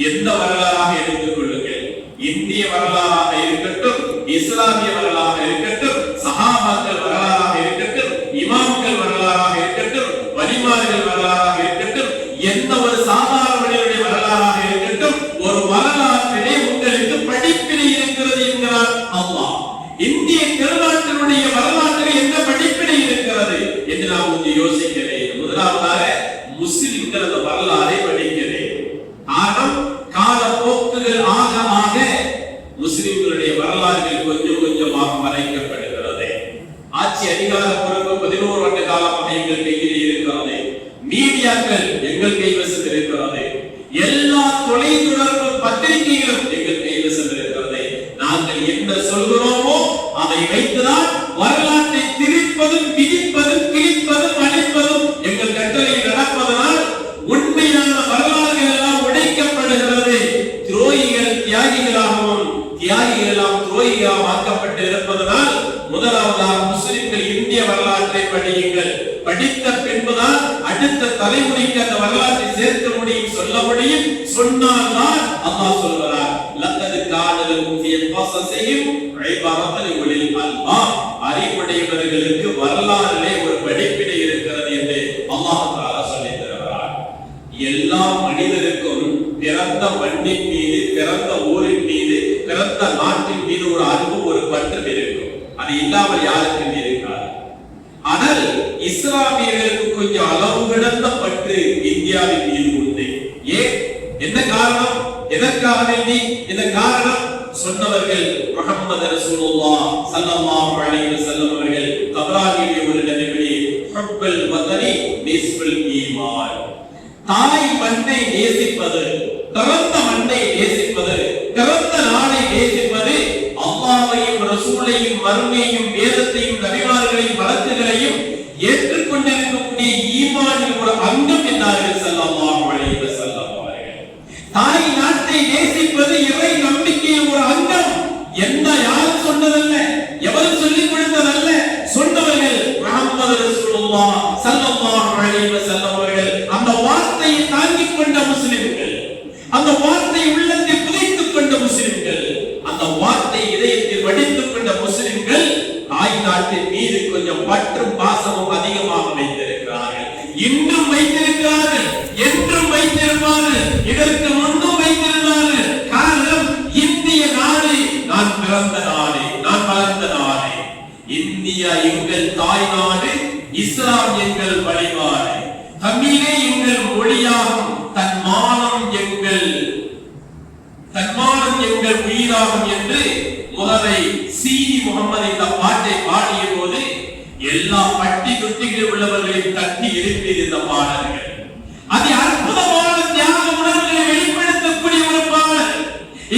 எந்த வரலாறாக எடுத்துக் கொள்ளுங்கள், இந்திய வரலாறாக இருக்கட்டும், இஸ்லாமிய வரலாறாக இருக்கட்டும், சஹாபாக்கள் வரலாறாக இருக்கட்டும், இமாம்கள் வரலாறாக இருக்கட்டும், வலிமார்கள் வரலாறாக இருக்கட்டும், எந்த ஒரு சாதாரண மனிதனுடைய வரலாறாக இருக்கட்டும், ஒரு வரலாற்றிலே உங்களுக்கு படிப்பினை இருக்கிறது என்கிறார் அல்லாஹ். இந்திய திருநாட்டினுடைய வரலாற்றில் என்ன படிப்பினை இருக்கிறது என்று நாம் கொஞ்சம் யோசிக்கிறேன். முதலாவதாக முஸ்லிம்கள் அந்த வரலாறை படிக்கிறேன். காரணம், காலப்போக்குகள் ஆக ஆக முஸ்லிம்களுடைய வரலாறுகள் கொஞ்சம் கொஞ்சமாக மறைக்கப்படுகிறது. ஆட்சி அதிகார பொறுப்பு 11 ஆண்டு காலமாக எங்கள் கையில் இருக்கிறது. மீடியாக்கள் எங்கள் கைவசம் இருக்கிறது. எல்லா தொலைத்தொடர்பு பத்திரிகைகளும் எங்கள் கைவசம் இருக்கிறது. நாங்கள் என்ன சொல்கிறோமோ அதை வைத்துதான் வரலாற்றை திரிப்பதும் விதிப்பதும் கிழிப்பதும் அழிப்பதும் எங்கள் கட்டளையில் நடப்பதனால் உண்மையான வரலாறுகள் எல்லாம் உடைக்கப்படுகிறது. துரோகிகள் தியாகிகளாகவும் தியாகிகள் எல்லாம் துரோகிகளாக ஆக்கப்பட்டு இருப்பதனால் முதலாவதாக முஸ்லிம்கள் இந்திய வரலாற்றை படியுங்கள். படித்த பின்புதான் அடுத்த தலைமுறைக்கு அந்த வரலாற்றை சேர்க்க முடியும், சொல்ல முடியும். சொன்னால்தான் அல்லாஹ் சொல்கிறார், லக்கது கான லகும் ஃபீ கஸஸிஹிம் இபரத்தன் லில் அல்பாப், அறிவுடையவர்களுக்கு வரலாறிலே ஒரு படிப்பினை இருக்கிறது என்று அல்லாஹ் தஆலா சொல்லித் தருகிறார். எல்லா மனிதருக்கும் பிறந்த பிறந்த மண்ணின் மீது, பிறந்த ஊரின் மீது, பிறந்த நாட்டின் மீது ஒரு அன்பும் ஒரு பற்றும் இருக்கும். அது இல்லாமல் யாருக்கும் இருக்காது. ஆனால் இஸ்லாமியர்களுக்கு கொஞ்சம் அளவு கடந்த பற்று இந்தியாவின் மீது உண்டு. ஏன்? என்ன காரணம்? எதற்காக வேண்டி இந்த காரணம் சொன்னவர்கள் முஹம்மது ரசூலுல்லாஹ் ஸல்லல்லாஹு அலைஹி வஸல்லம் அவர்கள் தபரானிலே ஒரு நபியே ஹுப்பல் வதனி நிஸ்ஃபுல் ஈமான். தாய் மண்ணை நேசிப்பது, பிறந்த மண்ணை நேசிப்பது, பிறந்த நாடை நேசிப்பது அல்லாஹ்வையும் ரசூலையும் மறுமையையும் வேதத்தையும் நபிமார்களையும் வழக்குகளையும் ஏற்றுக்கொண்டிருக்கக்கூடிய ஈமானின் ஒரு அங்கம் என்றார்கள் ஸல்லல்லாஹு அலைஹி வஸல்லம் அவர்கள். தாய் நாட்டை நேசிப்பது இறை நம்பிக்கையின் ஒரு அங்கம். என்ன யாரும் சொன்னதல்ல, எவரும் சொல்லிக் கொடுத்ததல்ல, சொன்னவர்கள் முஹம்மது ரசூலுல்லாஹ் ஸல்லல்லாஹு அலைஹி வஸல்லம் அவர்கள். அந்த வார்த்தையை தாங்கிக் கொண்ட முஸ்லிம்கள், அந்த வார்த்தையை உள்ளத்தில் புதைத்துக் கொண்ட முஸ்லிம்கள், அந்த வார்த்தையை இதயத்தில் வடித்துக் கொண்ட முஸ்லிம்கள் தாய் நாட்டின் மீது கொஞ்சம் பற்றும் பாசமும் அதிகமாக வைத்திருக்கிறார்கள். இன்றும் வைத்திருக்கிறார்கள், என்றும் வைத்திருப்பார்கள், இதற்கு முன்னும் வைத்திருந்தார்கள். காரணம், இந்திய நாடு நான் பிறந்த நாடு, நான் வளர்ந்த நாடு. இந்தியா எங்கள் தாய் நாடு, இஸ்லாம் எங்கள் வழிபாடு, தமிழே எங்கள் மொழியாகும், தன்மானம் எங்கள் உயிராகும் என்று முதலை சீனி முகமது இந்த பாட்டை பாடிய போது எல்லா பட்டி தொட்டிகளில் உள்ளவர்களையும் தட்டி எழுப்பியது இந்த பாடல்கள். அது அற்புதமான தியாக உணர்வுகளை வெளிப்படுத்தக்கூடிய ஒரு பாடல்.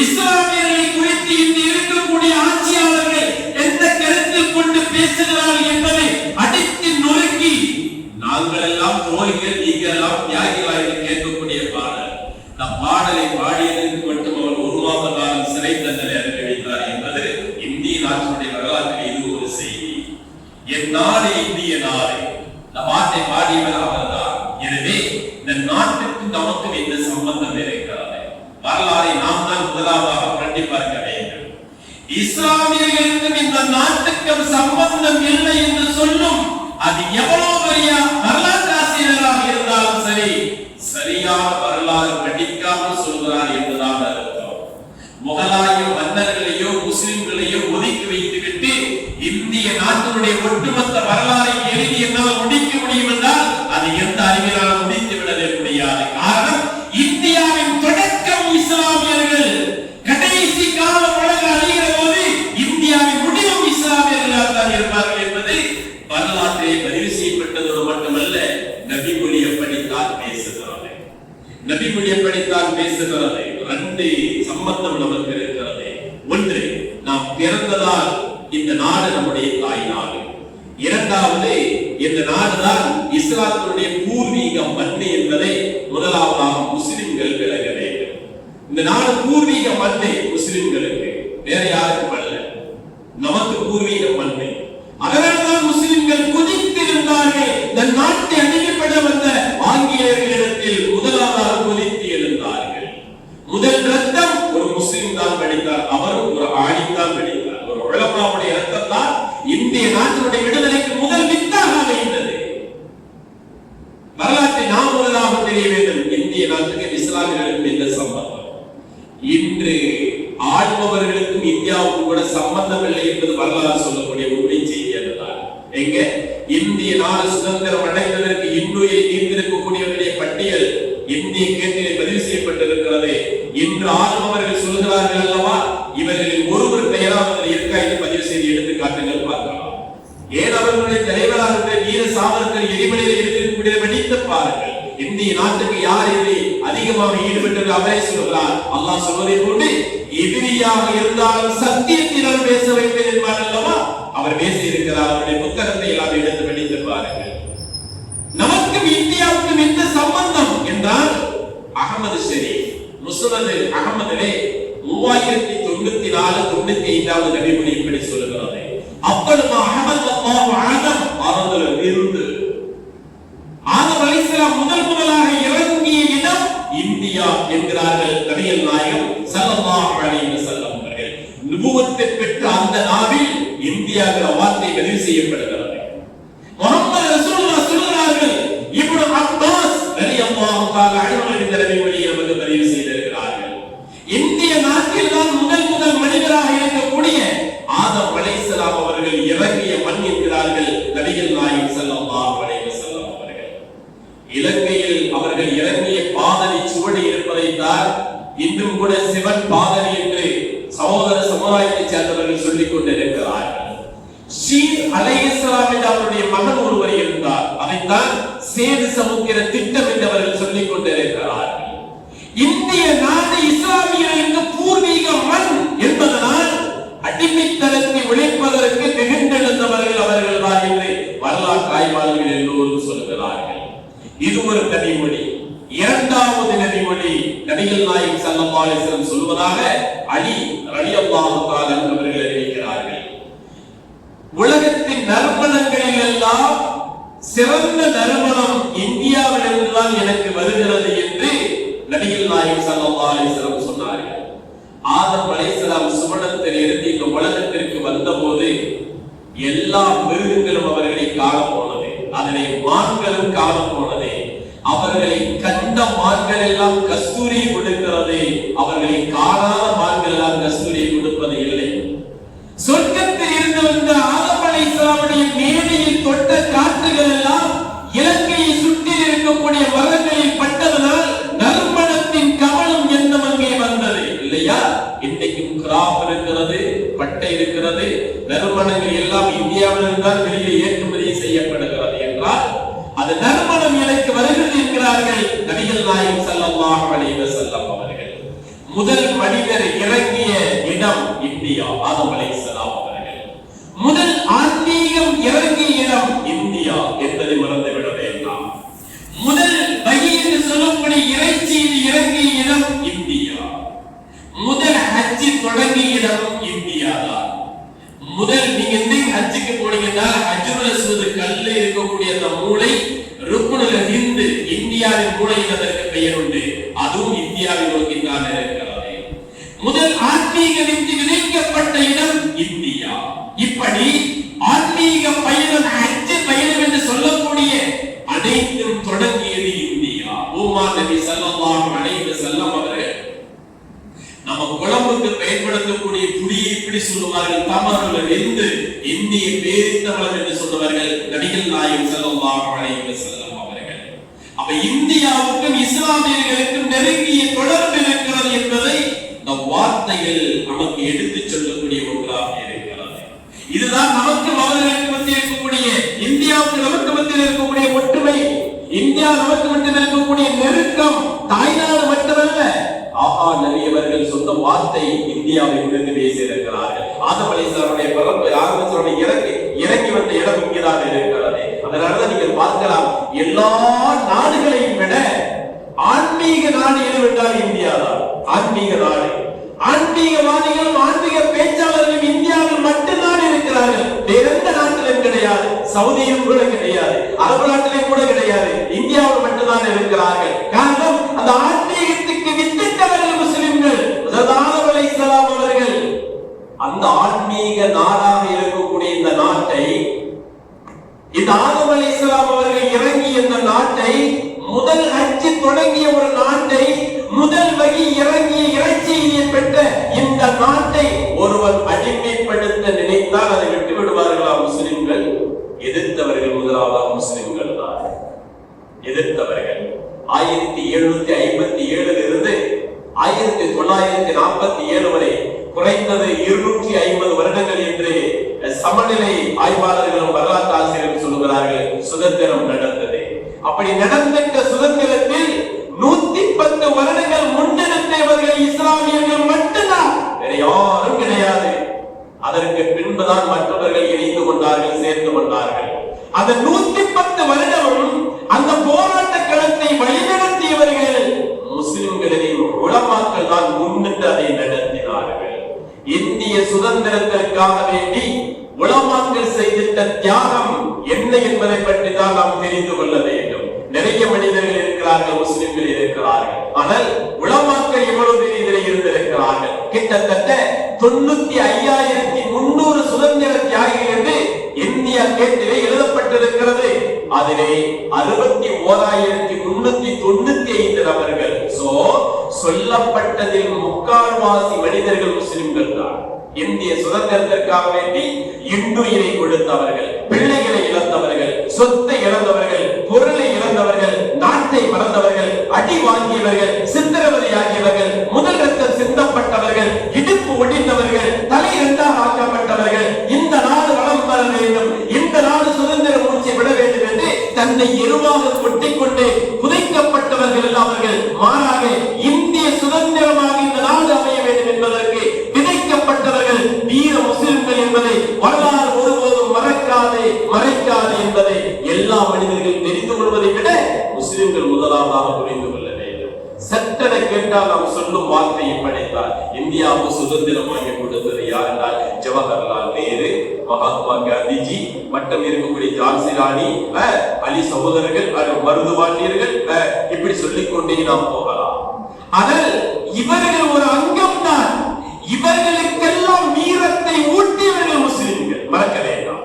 இஸ்லாமியர்களை குறித்து இன்று இருக்கக்கூடிய ஆட்சியாளர்கள் எந்த கருத்தில் கொண்டு பேசுகிறார்கள் என்பதை அடித்து நொறுக்கி நாங்கள் எல்லாம் தோழிகள், நீங்கள் எல்லாம் தியாகிகள் என்று கேட்கக்கூடிய பாடல். இந்த பாடலை பாடியதற்கு மட்டும் அவர் 1 மாத காலம் சிறை தண்டனை அனுபவித்தார் என்பது இந்திய நாட்டினுடைய வரலாற்றில் இது ஒரு செய்தி. என் நாடு இந்திய நாடு, இந்த பாட்டை பாடியவர் அவர்தான். எனவே இந்த நாட்டுக்கும் நமக்கும் இந்த சம்பந்தம் இருக்கிறது. வரலாறை நாம் தான் முதலாவதாக புரட்டி பார்க்க வேண்டும். இஸ்லாமியர்களுக்கும் இந்த நாட்டுக்கும் சம்பந்தம் இல்லை என்று சொல்லும் அது எவ்வளவு பெரிய வரலாற்று ஆசிரியராக இருந்தாலும் சரி, சரியான வரலாறு படிக்காமல் சொல்கிறார் என்பதாக அர்த்தம். முகலாய மன்னர்களையோ முஸ்லிம்களையோ ஒதுக்கி வைத்துவிட்டு இந்திய நாட்டினுடைய ஒட்டுமொத்த வரலாறை எழுதி என்னால் முடிக்க முடியும் என்றால் அது எந்த அறிவியலால் முடித்து விடவே முடியாது. காரணம், இந்தியாவின் தொடக்கம் இஸ்லாமியர்கள், கடைசி கால உலக அழிகிற போது இந்தியாவின் முடிவும் இஸ்லாமியர்களால் தான் இருப்பார்கள் என்பது வரலாற்றிலே பதிவு செய்யப்பட்டதோடு மட்டுமல்ல, நபிமொழி எப்படித்தான் பேசுகிறது, நபிமொழி எப்படித்தான் பேசுகிறது. 2 சம்பந்தம் நமக்கு இருக்கிறது. ஒன்று, நாம் பிறந்ததால் இந்த நாடு நம்முடைய தாய் நாடு. இரண்டாவது, இந்த நாடுதான் இஸ்லாத்தினுடைய பூர்வீக மண் என்பதை முதலாவதாக முஸ்லிம்கள் விளங்க வேண்டும். இந்த நாடு பூர்வீக மண்ணை முஸ்லிம்களுக்கு, வேற யாருக்கும் அல்ல, நமக்கு பூர்வீக மண்ணை. அதனால்தான் முஸ்லிம்கள் கொதித்திருந்தார்கள். இந்த நாட்டை அணியப்பட வந்த ஆங்கிலேயர்களிடத்தில் முதலாவதாக கொதித்து எழுந்தார்கள். முதல் ரத்தம் ஒரு முஸ்லிம் தான் வெடித்தார், அவரும் ஒரு ஆலிம்தான் வெடித்தார். ஒரு உலமாவுடைய ரத்தம் தான் இந்திய நாட்டினுடைய விடுதலைக்கு முதல் வித்தாக அமைந்தது. வரலாற்றை நாம் முதலாக தெரிய வேண்டும். இந்திய நாட்டுக்கு இஸ்லாமியர்களுக்கும் எந்த சம்பந்தம்? இன்று ஆள்பவர்களுக்கும் இந்தியாவுக்கும் கூட சம்பந்தம் இல்லை என்பது வரலாறு சொல்லக்கூடிய உண்மை செய்தி. அதுதான் எங்க இந்திய நாடு சுதந்திரம் அடைந்ததற்கு இன்னுயிரை நீர்ந்திருக்கக்கூடியவர்களுடைய பட்டியல் இந்திய கேட்டிலே பதிவு செய்யப்பட்டிருக்கிறது. இன்று ஆளுபவர்கள் சொல்கிறார்கள் அல்லவா, இவர்களில் ஒருவர் பெயராவது இருக்கா என்று பதிவு செய்து எடுத்து காட்டுங்கள் பார்க்கலாம். ஏன் அவர்களுடைய தலைவராக வீர சாவர்கர் எரிமலையில் இருக்கக்கூடிய வெடித்து பாருங்கள். இந்திய நாட்டுக்கு யார் இதில் அதிகமாக ஈடுபட்டது அவரே சொல்கிறார். அல்லாஹ் சொல்வதை போன்று எதிரியாக இருந்தாலும் சத்தியத்தினால் பேச வைப்பேன் என்பார் அல்லவா, அவர் பேசி இருக்கிறார். அவருடைய புத்தகத்தை எல்லாம் எடுத்து படித்து பாருங்கள். நமக்கும் இந்தியாவுக்கும் எந்த சம்பந்தம் என்றால், அகமது ஷரீப் முஸ்னத் அகமதிலே 3094-95 நபிமொழி இப்படி சொல்லுகிறது. அப்பொழுது அகமது அல்லாஹ் ஆதம் ஆரம்பத்தில் இருந்து ஆதம் அலைஹிஸ்ஸலாம் முதலாக இறங்கிய இடம் இந்தியா என்கிறார்கள் நபிகள் நாயகம் ஸல்லல்லாஹு அலைஹி வஸல்லம் அவர்கள். நுபுவத்தை பெற்ற அந்த நாவில் இந்தியாங்கிற வார்த்தை பதிவு செய்யப்படுகிறது. முஹம்மது ரசூலுல்லாஹ் சொல்கிறார்கள், இப்னு அப்பாஸ் ரலியல்லாஹு தஆலா அன்ஹு இந்த நபிமொழியை நமக்கு பதிவு செய்திருக்கிறார்கள். உலகில் தான் முதல் மனிதராக இருக்கக்கூடிய ஆதம் அலைஹிஸ்ஸலாம் அவர்கள் இறங்கிய மண் என்கிறார்கள் நபிகள் நாயகம் ஸல்லல்லாஹு அலைஹி வஸல்லம் அவர்கள். இலங்கையில் அவர்கள் இறங்கிய பாதணி சுவடி இருப்பதை தான் இன்றும் கூட சிவன் பாதணி என்று சகோதர சமுதாயத்தைச் சேர்ந்தவர்கள் சொல்லிக் கொண்டிருக்கிறார்கள். ஷீத் அலைஹிஸ்ஸலாம் என்ற அவருடைய மகன் ஒருவர் இருந்தார். அதைத்தான் சேது சமுத்திர திட்டம் என்று அவர்கள் சொல்லிக் கொண்டிருக்கிறார்கள். இந்திய நாடு இஸ்லாமியர்களுக்கு பூர்வீக மண் என்பதனால் அடிமைத்தனத்தை ஒழிப்பதற்கு திகழ்ந்தெழுந்தவர்கள் அவர்கள் தான் என்று வரலாற்று ஆய்வாளர்கள் எல்லோரும் சொல்கிறார்கள். இது ஒரு நபிமொழி. இரண்டாவது நபிமொழி நபிகள் நாயகம் ஸல்லல்லாஹு அலைஹி வஸல்லம் சொல்வதாக அலி ரலியல்லாஹு தஆலா அவர்கள் அறிவிக்கிறார்கள். உலகத்தின் நறுமணங்களில் எல்லாம் சிறந்த நறுமணம் இந்தியாவிலிருந்து தான் எனக்கு வருகிறது என்று நபிகள் நாயகம் ஸல்லல்லாஹு அலைஹி வஸல்லம் சொன்னார்கள். ஆதம் அலைஹிஸ்ஸலாம் சுவனத்தில் இருந்து இந்த உலகத்திற்கு வந்தபோது எல்லா மிருகங்களும் அவர்களை காண போனது. அதனை மான்களும் காண போனது. அவர்களை கண்ட மான்கள் எல்லாம் கஸ்தூரி கொடுக்கிறது. அவர்களை காணாத மான்கள் எல்லாம் கஸ்தூரி கொடுப்பது இல்லை. சொர்க்கத்தில் இருந்து வந்த ஆதம் அலைஹிஸ்ஸலாமுடைய மேடையில் தொட்ட காற்றுகள் எல்லாம் இலங்கையை சுற்றி இருக்கக்கூடிய மரங்களில் பட்டதனால் நறுமணத்தின் கமலம் எண்ணம் அங்கே வந்தது இல்லையா? இன்றைக்கும் கிராப் இருக்கிறது, பட்டை இருக்கிறது, நறுமணங்கள் எல்லாம் இந்தியாவிலிருந்து தான் வெளியே ஏற்றுமதி செய்யப்படுகிறது என்றால் அது நறுமணம் எனக்கு வருகிறது என்கிறார்கள் நபிகள் நாயகம் ஸல்லல்லாஹு அலைஹி வஸல்லம் அவர்கள். முதல் மனிதர் இறங்கிய இடம் இந்தியா, ஆதம் அலைஹிஸ்ஸலாம் அவர்கள். முதல் ஆன்மீகம் இறங்கிய இடம் இந்தியா என்பதை மறந்துவிட வேண்டாம். முதல் வகி என்று சொல்லக்கூடிய இறைச்சி இறங்கிய இடம் இந்தியா. முதல் ஹஜ்ஜி தொடங்கிய இடம் இந்தியா தான். முதல் நீங்க எந்த ஹஜ்ஜுக்கு போனீங்கன்னா ஹஜ்ருல் அஸ்வத் கல்ல இருக்கக்கூடிய அந்த மூளை ருக்னுல் ஹிந்த் இந்தியாவின் மூளையில் அதற்கு பெயர் உண்டு. அதுவும் இந்தியாவை நோக்கி தான் இருக்கிறது. முதல் ஆன்மீக வித்து விதைக்கப்பட்ட இடம் இந்தியா. இப்படி ஆன்மீக பயணம் ஹஜ் பயணம் என்று சொல்லக்கூடிய அனைத்தும் தொடங்கியது இந்தியா. ஊமா நபி ஸல்லல்லாஹு அலைஹி வஸல்லம் அவர்கள் நம்ம குழம்புக்கு பயன்படுத்தக்கூடிய புளியை இப்படி சொல்லுவார்கள், தமருல இருந்து இந்திய பேரித்தவளம் என்று சொல்லுவார்கள் நபிகள் நாயகம் ஸல்லல்லாஹு அலைஹி வஸல்லம் அவர்கள். அப்ப இந்தியாவுக்கும் இஸ்லாமியர்களுக்கும் நெருங்கிய தொடர்பு இருக்கிறது என்பதை இந்த வார்த்தைகள் நமக்கு எடுத்துச் சொல்லக்கூடிய ஒன்றாக இருக்கிறது. இதுதான் நமக்கு அவர்களுக்கு மத்தியில் இருக்கக்கூடிய, இந்தியாவுக்கு நமக்கு மத்தியில் இருக்கக்கூடிய ஒற்றுமை, இந்தியா நமக்கு மத்தியில் இருக்கக்கூடிய நெருக்கம் தாய்நாடு மட்டுமல்ல. ஆஹா நபி அவர்கள் சொன்ன வார்த்தை இந்தியாவை குறித்து பேசியிருக்கிறார்கள். ஆதம் அலைஹிஸ்ஸலாமுடைய பிறப்பு ஆரம்பத்தோட இறங்கி வந்த இடம் இங்கேதான் இருக்கிறது. அதனாலதான் நீங்கள் பார்க்கலாம், எல்லா நாடுகளையும் விட ஆன்மீக நாடு எதுவென்றால் இந்தியா தான். ஆன்மீக நாடு, ஆன்மீகவாதிகளும் ஆன்மீக பேச்சாளர்களும் இந்தியாவில் மட்டும்தான் இருக்கிறார்கள். வேற எந்த நாட்டிலும் கிடையாது. சவுதியிலும் கூட கிடையாது, அரபு நாட்டிலும் கூட கிடையாது. இந்தியாவில் மட்டும்தான் இருக்கிறார்கள். காரணம், அந்த ஆன்மீகத்துக்கு வித்திட்டவர்கள் முஸ்லிம்கள். ஆதம் அலைஹிஸ்ஸலாம் அவர்கள் அந்த ஆன்மீக நாடாக இருக்கக்கூடிய இந்த நாட்டை, இந்த ஆதம் அலைஹிஸ்ஸலாம் அவர்கள் இறங்கிய இந்த நாட்டை, முதல் ஹஜ் தொடங்கிய ஒரு நாட்டை, முதல் வகி இறங்கிய இறைச்சியை பெற்ற இந்த நாட்டை ஒருவர் அடிமைப்படுத்த நினைத்தால் அதை விட்டு விடுவார்களா முஸ்லிம்கள்? எதிர்த்தவர்கள் முதலாவது முஸ்லிம்கள் தான். எதிர்த்தவர்கள் 1757 இருந்து 1947 வரை குறைந்தது 250 வருடங்கள் என்று சமநிலை ஆய்வாளர்களும் வரலாற்று ஆசிரியர்கள் சொல்லுகிறார்கள் சுதந்திரம் நடந்தது. அப்படி நடந்த சுதந்திரத்தில் 110 வருடங்கள் முன்னெடுத்தவர்கள் இஸ்லாமியர்கள் மட்டும்தான், வேற யாரும் கிடையாது. அதற்கு பின்புதான் மற்றவர்கள் இணைந்து கொண்டார்கள், சேர்ந்து கொண்டார்கள். அந்த 110 வருடமும் அந்த போராட்ட களத்தை வழிநடத்தியவர்கள் முஸ்லிம்களின் உலமாக்கள் தான் முன்னிட்டு அதை நடத்தினார்கள். இந்திய சுதந்திரத்திற்காக வேண்டி உலமாக்கள் செய்திட்ட தியாகம் என்ன என்பதை பற்றி தான் நாம் தெரிந்து கொள்ள வேண்டும். நிறைய மனிதர்கள் இருக்கிறார்கள், முஸ்லிம்கள் இருக்கிறார்கள், ஆனால் உலமாக்கள் எவ்வளவு பேர் இதில் இருந்திருக்கிறார்கள்? கிட்டத்தட்ட 95,300 சுதந்திர தியாகிகள் என்று இந்தியா கேட்டிலே எழுதப்பட்டிருக்கிறது. அதிலே 61,395 நபர்கள். சொல்லப்பட்டதில் முக்கால்வாசி மனிதர்கள் முஸ்லிம்கள் தான். இந்திய சுதந்திரத்திற்காக வேண்டி இன்னுயிரை கொடுத்தவர்கள், பிள்ளைகளை இழந்தவர்கள், சொத்தை இழந்தவர்கள், பொருளை இழந்தவர்கள், நாட்டை மறந்தவர்கள், அடி வாங்கியவர்கள், சித்திரவதையாகியவர்கள், முதல் ரத்தம் சிந்தப்பட்டவர்கள், இடுப்பு ஒடிந்தவர்கள், தலை இரண்டாக ஆக்கப்பட்டவர்கள், இந்த நாடு வளம் பெற வேண்டும், இந்த நாடு சுதந்திர மூச்சை விட வேண்டும் என்று தன்னை எருவாக கொட்டிக்கொண்டு புதைக்கப்பட்டவர்கள் அவர்கள். மாறாக இந்திய சுதந்திரமாக இந்த நாடு அமைய வேண்டும் என்பதற்கு விதைக்கப்பட்டவர்கள் வீர முஸ்லிம்கள் என்பதை வரலாறு ஒருபோதும் மறைக்காது என்பதை எல்லா மனிதர்களும் தெரிந்து கொள்வதை விட முஸ்லிம்கள் முதலாவதாக புரிந்து கொள்ள வேண்டும். சட்டென கேட்டால் நாம் சொல்லும் வார்த்தையை படைத்தால் இந்தியாவுக்கு சுதந்திரம் வாங்கி கொடுத்தது யார் என்றால் ஜவஹர்லால் நேரு, மகாத்மா காந்திஜி, மட்டம் இருக்கக்கூடிய ஜான்சி ராணி, அலி சகோதரர்கள், மருதுபாண்டியர்கள், இப்படி சொல்லிக்கொண்டே நாம் போகலாம். ஆனால் இவர்கள் ஒரு அங்கம் தான். இவர்களுக்கெல்லாம் வீரத்தை ஊட்டியவர்கள் முஸ்லிம்கள், மறக்க வேண்டாம்.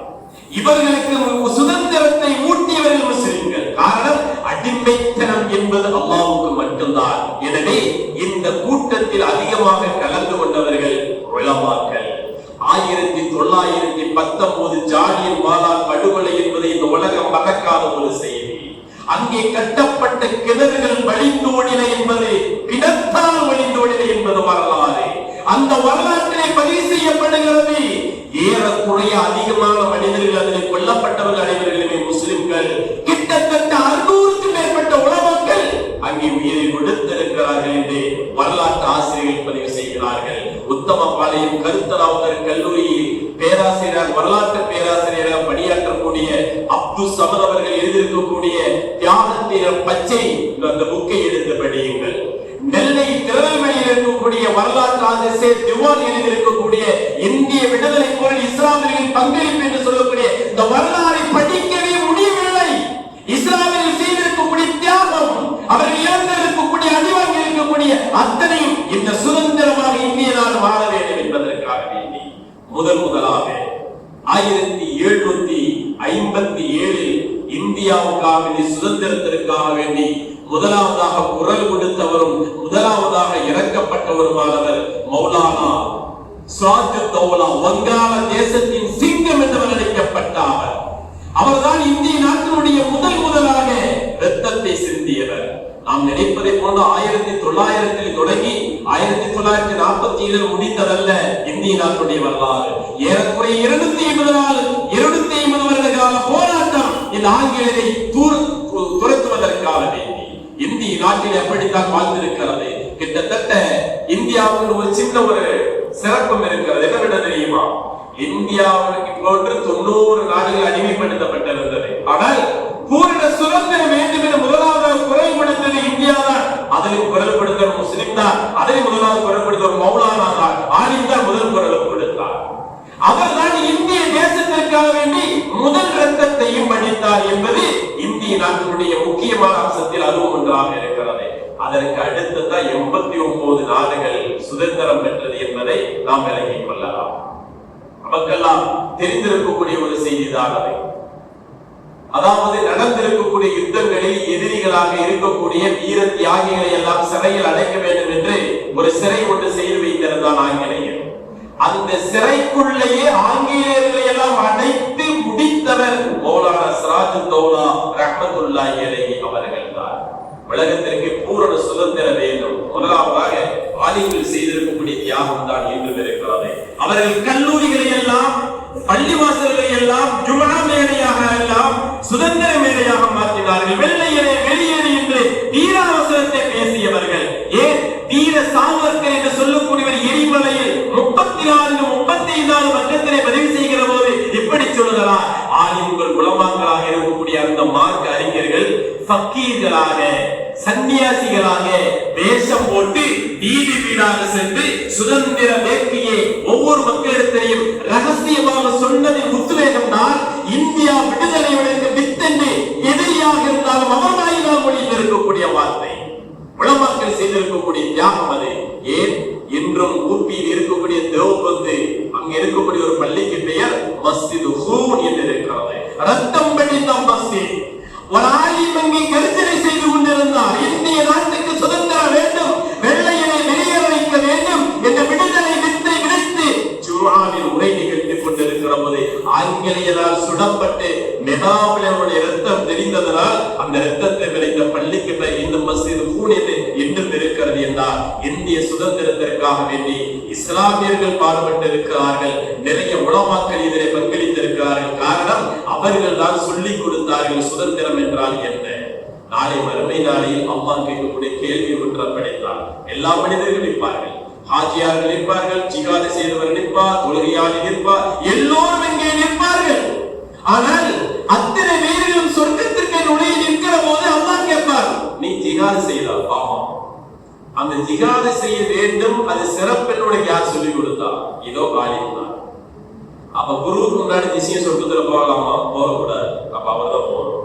இவர்களுக்கு சுதந்திரத்தை ஊட்டியவர்கள் முஸ்லிம்கள். காரணம், அடிமைத்தனம் என்பது அல்லாஹ்வுக்கு மட்டும்தான். எனவே இந்த கூட்டத்தில் அதிகமாக கலந்து கொண்டவர்கள் உலமாக்கள். 1919 ஜாலியன் வாலா படுகொலை என்பதை இந்த உலகம் மறக்காத ஒரு செய்தி. அங்கே கட்டப்பட்ட கிணறுகள் வழிந்தோடின என்பது, கிணத்தால் வழிந்தோடின என்பது வரலாறு. அந்த வரலாற்றிலே பதிவு செய்யப்படுகிறது. ஏறக்குறைய அதிகமான மனிதர்கள் அதில் கொல்லப்பட்டவர்கள் அனைவர்களுமே முஸ்லிம்கள். கிட்டத்தட்ட 600க்கு மேற்பட்ட உலமாக்கள் அங்கே உயிரை கொடுத்திருக்கிறார்கள் என்று வரலாற்று ஆசிரியர்கள் பதிவு செய்கிறார்கள். உத்தமபாளையம் கருத்தராவுதர் கல்லூரியில் பேராசிரியர், வரலாற்று பேராசிரியராக பணியாற்றக்கூடிய அப்துல் சமத் அவர்கள் எழுதியிருக்கக்கூடிய தியாகத்தின் பச்சை அந்த புக்கை எடுத்து படியுங்கள். நெல்லை திருநெல்வேலியில் இருக்கக்கூடிய வரலாற்று ஆசிரியர் திவான் எழுதியிருக்கக்கூடிய இந்திய விடுதலை போரில் இஸ்லாமியர்களின் பங்களிப்பு என்று சொல்லக்கூடிய இந்த வரலாறை படிக்கவே முடியவில்லை. இஸ்லாமியர்கள் செய்திருக்கக்கூடிய தியாகம், அவர்கள் இழந்திருக்கக்கூடிய அடிவாங்கி இருக்கக்கூடிய அத்தனையும் இந்த சுதந்திரமாக இந்திய நாடு வாழ வேண்டும் என்பதற்காக வேண்டி முதலாக 1757 இந்தியாவுக்காக சுதந்திரத்திற்காக வேண்டி முதலாவதாக குரல் கொடுத்தவரும் முதலாவதாக இறக்கப்பட்டவருமானவர் மௌலானா சிராஜுத் தௌலா, வங்காள தேசத்தின் சிங்கம் என்று அழைக்கப்பட்டார். அவர்தான் இந்திய நாட்டினுடைய முதலாக இரத்தத்தை சிந்தியவர். நாம் நினைப்பதை போன்ற 1900 தொடங்கி 1947 முடிந்ததல்ல இந்திய நாட்டுடைய வரலாறு. ஏறக்குறைய 250 வருட கால போராட்டம் இந்த ஆங்கிலேயரை துரத்துவதற்காக வேண்டி இந்திய நாட்டில் எப்படித்தான் வாழ்ந்திருக்கிறது. கிட்டத்தட்ட இந்தியாவுக்கு ஒரு சின்ன ஒரு சிறப்பும் இருக்கிறது. என்ன தெரியுமா? இந்தியாவுக்கு போன்று 90 நாடுகள் அடிமைப்படுத்தப்பட்டிருந்தது. ஆனால் பூரண சுதந்திரம் வேண்டும் என முதலாவது குரல் கொடுத்தது இந்தியா தான். அதில் குரல் கொடுத்தவர் முஸ்லிம் தான். அதில் முதலாவது குரல் கொடுத்தவர் மௌலானா தான். ஆலிம் தான் முதல் குரல் கொடுத்தார். அவர் தான் இந்திய தேசத்திற்காக வேண்டி முதல் ரத்தத்தையும் அடித்தார் என்பது இந்திய நாட்டினுடைய முக்கியமான அம்சத்தில் அதுவும் ஒன்றாக இருக்கிறது. அதற்கு அடுத்ததான் 89 நாடுகள் சுதந்திரம் பெற்றது என்பதை நாம் விளங்கிக் கொள்ளலாம். நமக்கெல்லாம் தெரிந்திருக்கக்கூடிய ஒரு செய்திதான் அது. அதாவது நடந்திருக்கக்கூடிய யுத்தங்களில் எதிரிகளாக இருக்கக்கூடிய வீர தியாகிகளை எல்லாம் சிறையில் அடைக்க வேண்டும் என்று ஒரு சிறை ஒன்று செய்து வைத்திருந்தான் ஆங்கிலேயர். அந்த சிறைக்குள்ளேயே ஆங்கிலேயர்களை எல்லாம் அடைத்து முடித்தவர் மௌலானா சிராஜுத் தௌலா ரஹ்மத்துல்லாஹி அலைஹி அவர்கள் தான். உலகத்திற்கு பூரண சுதந்திரம் வேண்டும். முதலாவதாக ஆலிம்கள் செய்திருக்கக்கூடிய தியாகம் தான் இன்று இருக்கிறது. அவர்கள் கல்லூரிகளை எல்லாம், பள்ளிவாசல்களை எல்லாம் ஜும்ஆ மேடையாக எல்லாம் சுதந்திர மேடையாக மாற்றினார்கள். வெள்ளையரே வெளியேறு என்று வீராவசரத்தை பேசியவர்கள். ஏன் வீர சாவர்கர் என்று சொல்லக்கூடியவர் எரிமலையில் 34-35 வருடத்திலே பதிவு செய்கிற போது இப்படி சொல்லுகிறார். ஆலிம்கள் உலமாக்களாக இருக்கக்கூடிய அந்த மார்க்க அறிஞர்கள் ஃபக்கீர்களாக, சன்னியாசிகளாக வேஷம் போட்டு வீதி வீடாக சென்று சுதந்திர வேட்கையை ஒவ்வொரு மக்களிடத்திலையும் ரகசியமாக சொன்னதை உத்வேகம் தான் இந்தியா விடுதலையுடைய வித்தென்று எதிரியாக இருந்தாலும் அவர் வாயினால் மொழியில் இருக்கக்கூடிய வார்த்தை. உலமாக்கள் செய்திருக்கக்கூடிய தியாகம் அது. ஏன் இன்றும் ஊப்பியில் இருக்கக்கூடிய தேவபந்து, அங்க இருக்கக்கூடிய ஒரு பள்ளிக்கு பெயர் மஸ்ஜிது ஹூன் என்று இருக்கிறது. ரத்தம் படித்த மஸ்ஜித். ஒரு ஆலிம் அங்கே கருத்தரை செய்து கொண்டிருந்தார். இந்திய நாட்டுக்கு சுதந்திரம் வேண்டும், வெள்ளை ஆங்கிலேயரால் சுடப்பட்டு மெகாபுலனுடைய ரத்தம் தெரிந்ததனால் அந்த ரத்தத்தை விளைந்த பள்ளிக்கு இந்த மஸ்ஜித் கூடியது என்றும் இருக்கிறது என்றால் இந்திய சுதந்திரத்திற்காக வேண்டி இஸ்லாமியர்கள் பாடுபட்டு இருக்கிறார்கள். நிறைய உலமாக்கள் இதிலே பங்களித்திருக்கிறார்கள். காரணம், அவர்கள் தான் சொல்லிக் கொடுத்தார்கள் சுதந்திரம் என்றால் என்ன. நாளை மறுமை நாளையில் அம்மா கேட்கக்கூடிய கேள்வி ஒன்று படைத்தால் எல்லா மனிதர்களும் நிற்பார்கள். ஹாஜியார்கள் நிற்பார்கள், ஜிகாது செய்தவர் நிற்பார், தொழுகையாளி நிற்பார், எல்லோரும் இங்கே நிற்பார்கள். ஆனால் அத்தனை பேர்களும் சொர்க்கத்திற்கு நுழைய நிற்கிற போது அல்லாஹ் கேட்பார், நீ ஜிகாது செய்தால் பாவம், அந்த ஜிகாது செய்ய வேண்டும், அது சிறப்பென்னோட யார் சொல்லிக் கொடுத்தா? இதோ ஆலிம் தான். அப்ப குருவுக்கு முன்னாடி நிச்சயம் சொர்க்கத்துல போகலாமா? போகக்கூடாது. அப்ப அவர் தான் போகணும்.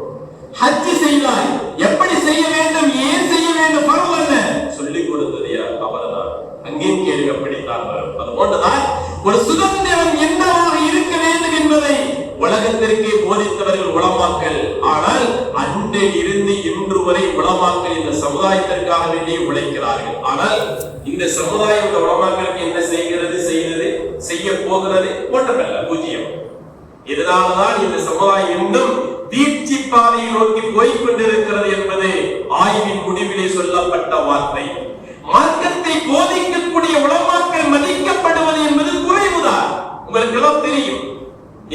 ஹஜ் செய்தாய், எப்படி செய்ய வேண்டும், ஏன் செய்ய வேண்டும், பருவம் என்ன சொல்லிக் கொடுத்தது யார்? அவர்தான். அங்கேயும் கேள்வி அப்படித்தான் வரும். அது போன்றுதான் ஒரு சுதந்திரம் என்னவாக இருக்க வேண்டும் என்பதை உலகத்திற்கே போதித்தவர்கள் உலமாக்கள். ஆனால் அன்றில் இருந்து இன்று வரை உலமாக்கள் இந்த சமுதாயத்திற்காக வேண்டிய உழைக்கிறார்கள். ஆனால் இந்த சமுதாயம் இந்த உலமாக்களுக்கு என்ன செய்கிறது, செய்தது, செய்ய போகிறது ஒன்றுமல்ல, பூஜ்ஜியம். இதனால்தான் இந்த சமுதாயம் இன்னும் தீட்சி பாதையை நோக்கி போய்கொண்டிருக்கிறது என்பது ஆய்வின் முடிவிலே சொல்லப்பட்ட வார்த்தை. மார்க்கத்தை போதிக்கக்கூடிய உலமாக்கள் மதிக்கப்படுவது என்பது குறைவுதான். உங்களுக்கு எல்லாம் தெரியும்.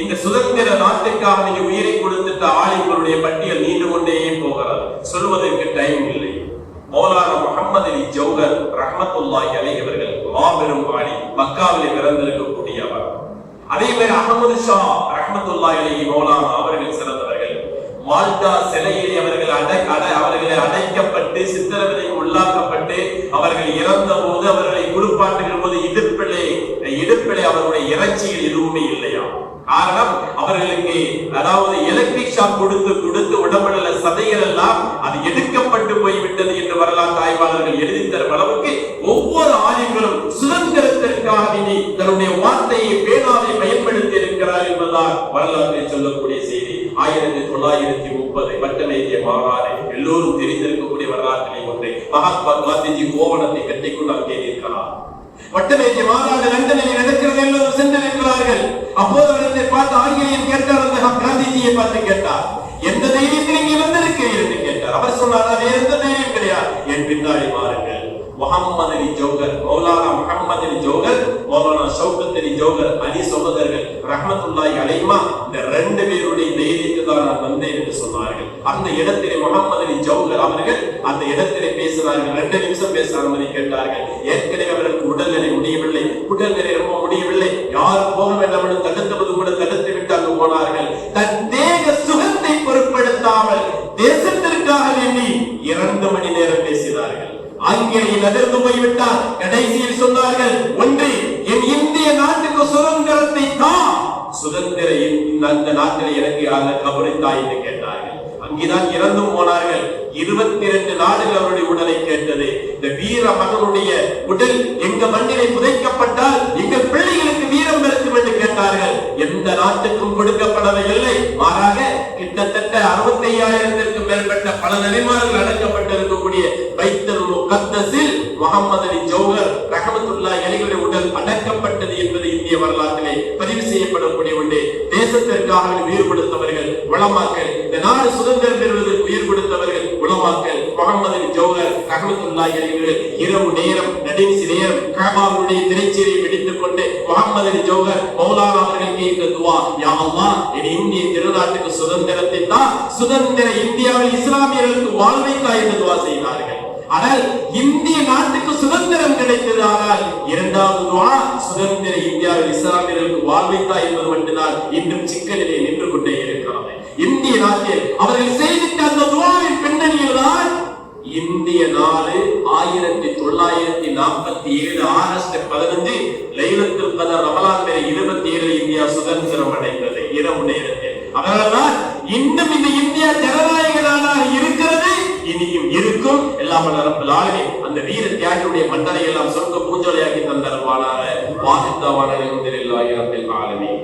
இந்த சுதந்திர நாட்டுக்காக நீங்க உயிரை கொடுத்துட்ட ஆலிம்களுடைய பட்டியல் நீண்டு கொண்டே போகிறது. சொல்வதற்கு டைம் இல்லை. மௌலானா முஹம்மது அலி ஜௌஹர் ரஹ்மத்துல்லாஹி அலைஹி அவர்கள் மாபெரும் ஆலிம், மக்காவிலே பிறந்திருக்கக்கூடியவர். அதே மாதிரி அஹமது ஷா ரஹ்மத்துல்லாஹி அலைஹி மௌலானா அவர்கள் சிறந்தவர்கள். மால்டா சிலையிலே அவர்களை அடைக்கப்பட்டு சித்திரவதைக்கு உள்ளாக்கப்பட்டு அவர்கள் இறந்த போது அவர்களை குளிப்பாட்டுகிற போது இடுப்பிலே அவருடைய இறைச்சிகள் எதுவுமே இல்லையா? காரணம், அவர்களுக்கு அதாவது எலக்ட்ரிக் ஷாக் கொடுத்து உடம்புல சதைகள் எல்லாம் அது எடுக்கப்பட்டு போய்விட்டது என்று வரலாற்று ஆய்வாளர்கள் எழுதி தரும் அளவுக்கு ஒவ்வொரு ஆலிம்களும் சுதந்திரத்திற்காக தன்னுடைய வார்த்தையை பேனாவை பயன்படுத்தி இருக்கிறார் என்பதால் வரலாற்றை சொல்லக்கூடிய செய்தி. 1930 வட்டமேஜை மாநாடு எல்லோரும் தெரிந்திருக்கக்கூடிய வரலாற்றிலே ஒன்றை. மகாத்மா காந்திஜி கோவணத்தை கட்டிக்கொண்டு அங்கே இருக்கிறார். வட்டமேஜை மாநாடு லண்டனில் நடக்கிறது. எல்லோரும் சென்றிருக்கிறார்கள். அப்போது அவர்களை பார்த்து ஆங்கிலேயன் கேட்டார், அந்த காந்திஜியை பார்த்து கேட்டார், எந்த தைரியத்தில் இங்கே வந்திருக்கிறீர்கள் என்று கேட்டார். அவர் சொன்னார், வேற எந்த தைரியம் கிடையாது, என் பின்னாடி மாறுங்கள். முஹம்மது அலி ஜௌஹர், மௌலானா முஹம்மது அலி ஜௌஹர், மௌலானா ஷௌகத் அலி ஜௌஹர், அலி சகோதரர்கள் ரஹ்மத்துல்லாஹி அலைஹிமா, இந்த ரெண்டு பேருடைய தைரியத்தை தான் நான் வந்தேன் என்று சொன்னார்கள். அந்த இடத்திலே முஹம்மது அலி ஜௌஹர் அவர்கள் அந்த இடத்திலே பேசினார்கள். 2 நிமிஷம் பேச அனுமதி கேட்டார்கள். ஏற்கனவே அவர்களுக்கு உடல்நிலை முடியவில்லை, உடல்நிலை ரொம்ப முடியவில்லை. யார் போக வேண்டாம் என்று தடுத்தது கூட தடுத்து விட்டு அங்கு போனார்கள். தன் தேக சுகத்தை பொருட்படுத்தாமல் தேசத்திற்காக வேண்டி 2 மணி நேரம் பேசினார்கள். ஆங்கிலேயன் அதிர்ந்து போய்விட்டார். கடைசியில் சொன்னார்கள், ஒன்று, என் இந்திய நாட்டுக்கு சுதந்திரத்தை தான், சுதந்திர அந்த நாட்டில் எனக்கு கபரை தாய் என்று கேட்டார்கள். அங்கேதான் இறந்தும் போனார்கள். 22 நாடுகள் அவருடைய உடலை கேட்டது. இந்த வீர மகனுடைய உடல் எங்க மண்ணிலே புதைக்கப்பட்டால் எங்கள் பிள்ளைகளுக்கு வீரம் பெருக்கும் என்று கேட்டார்கள். எந்த நாட்டுக்கும் கொடுக்கப்படவில்லை. மாறாக கிட்டத்தட்ட 65,000க்கும் மேற்பட்ட பல நபிமார்கள் அடக்கப்பட்டிருக்கக்கூடிய பைத்துல் முகத்தஸில் முஹம்மது அலி ஜௌஹர் ரஹ்மத்துல்லாஹி அலைஹி உடல் அடக்கப்பட்டது என்பது இந்திய வரலாற்றிலே பதிவு செய்யப்படக்கூடிய ஒன்று. தேசத்திற்காக உயிர் கொடுத்தவர்கள் உலமாக்கள், இந்த நாடு சுதந்திரம் பெறுவதற்கு உயிர் கொடுத்தவர்கள் உலமாக்கள். முஹம்மது அலி ஜௌஹர் ரஹ்மத்துல்லாஹி அலைஹி இரவு நேரம் நடுநிசி நேரம் கஅபாவுடைய திரைச்சீலை பிடித்துக் கொண்டு முஹம்மது அலி ஜௌஹர் மௌலானா அவர்கள் கேட்ட துஆ, யா அல்லாஹ், இந்திய திருநாட்டுக்கு சுதந்திரத்தை தான், சுதந்திர இந்தியாவில் இஸ்லாமியர்களுக்கு வாழ்வை தா என்று துஆ செய்தார்கள். ஆனால் இந்திய நாட்டுக்கு சுதந்திரம் கிடைத்தது. ஆனால் இரண்டாவது துஆ, சுதந்திர இந்தியாவில் இஸ்லாமியர்களுக்கு வாழ்வை தா என்பது மட்டும்தான் இன்னும் சிக்கலிலே நின்று கொண்டே இருக்கிறது. இந்திய நாட்டில் அவர்கள் செய்திட்ட அந்த துஆவின் பின்னணியில் தான் இந்திய நாடு 1947 ஆகஸ்ட் 15 லைலத்துல் கத்ர் ரமலான் 27 இந்தியா சுதந்திரம் அடைந்தது இரவு நேரத்தில். அதனால்தான் இன்னும் இந்த இந்தியா ஜனநாயக நாடாக இருக்கிறது, இனியும் இருக்கும். எல்லாம் ரப்பல் ஆலமீன் அந்த வீர தியாகிகளுடைய மண்டலை எல்லாம் சொர்க்க பூஞ்சோலையாக்கி தந்தருவானாக. வாஹித்தாவான அல்ஹம்துலில்லாஹி ரப்பில் ஆலமீன்.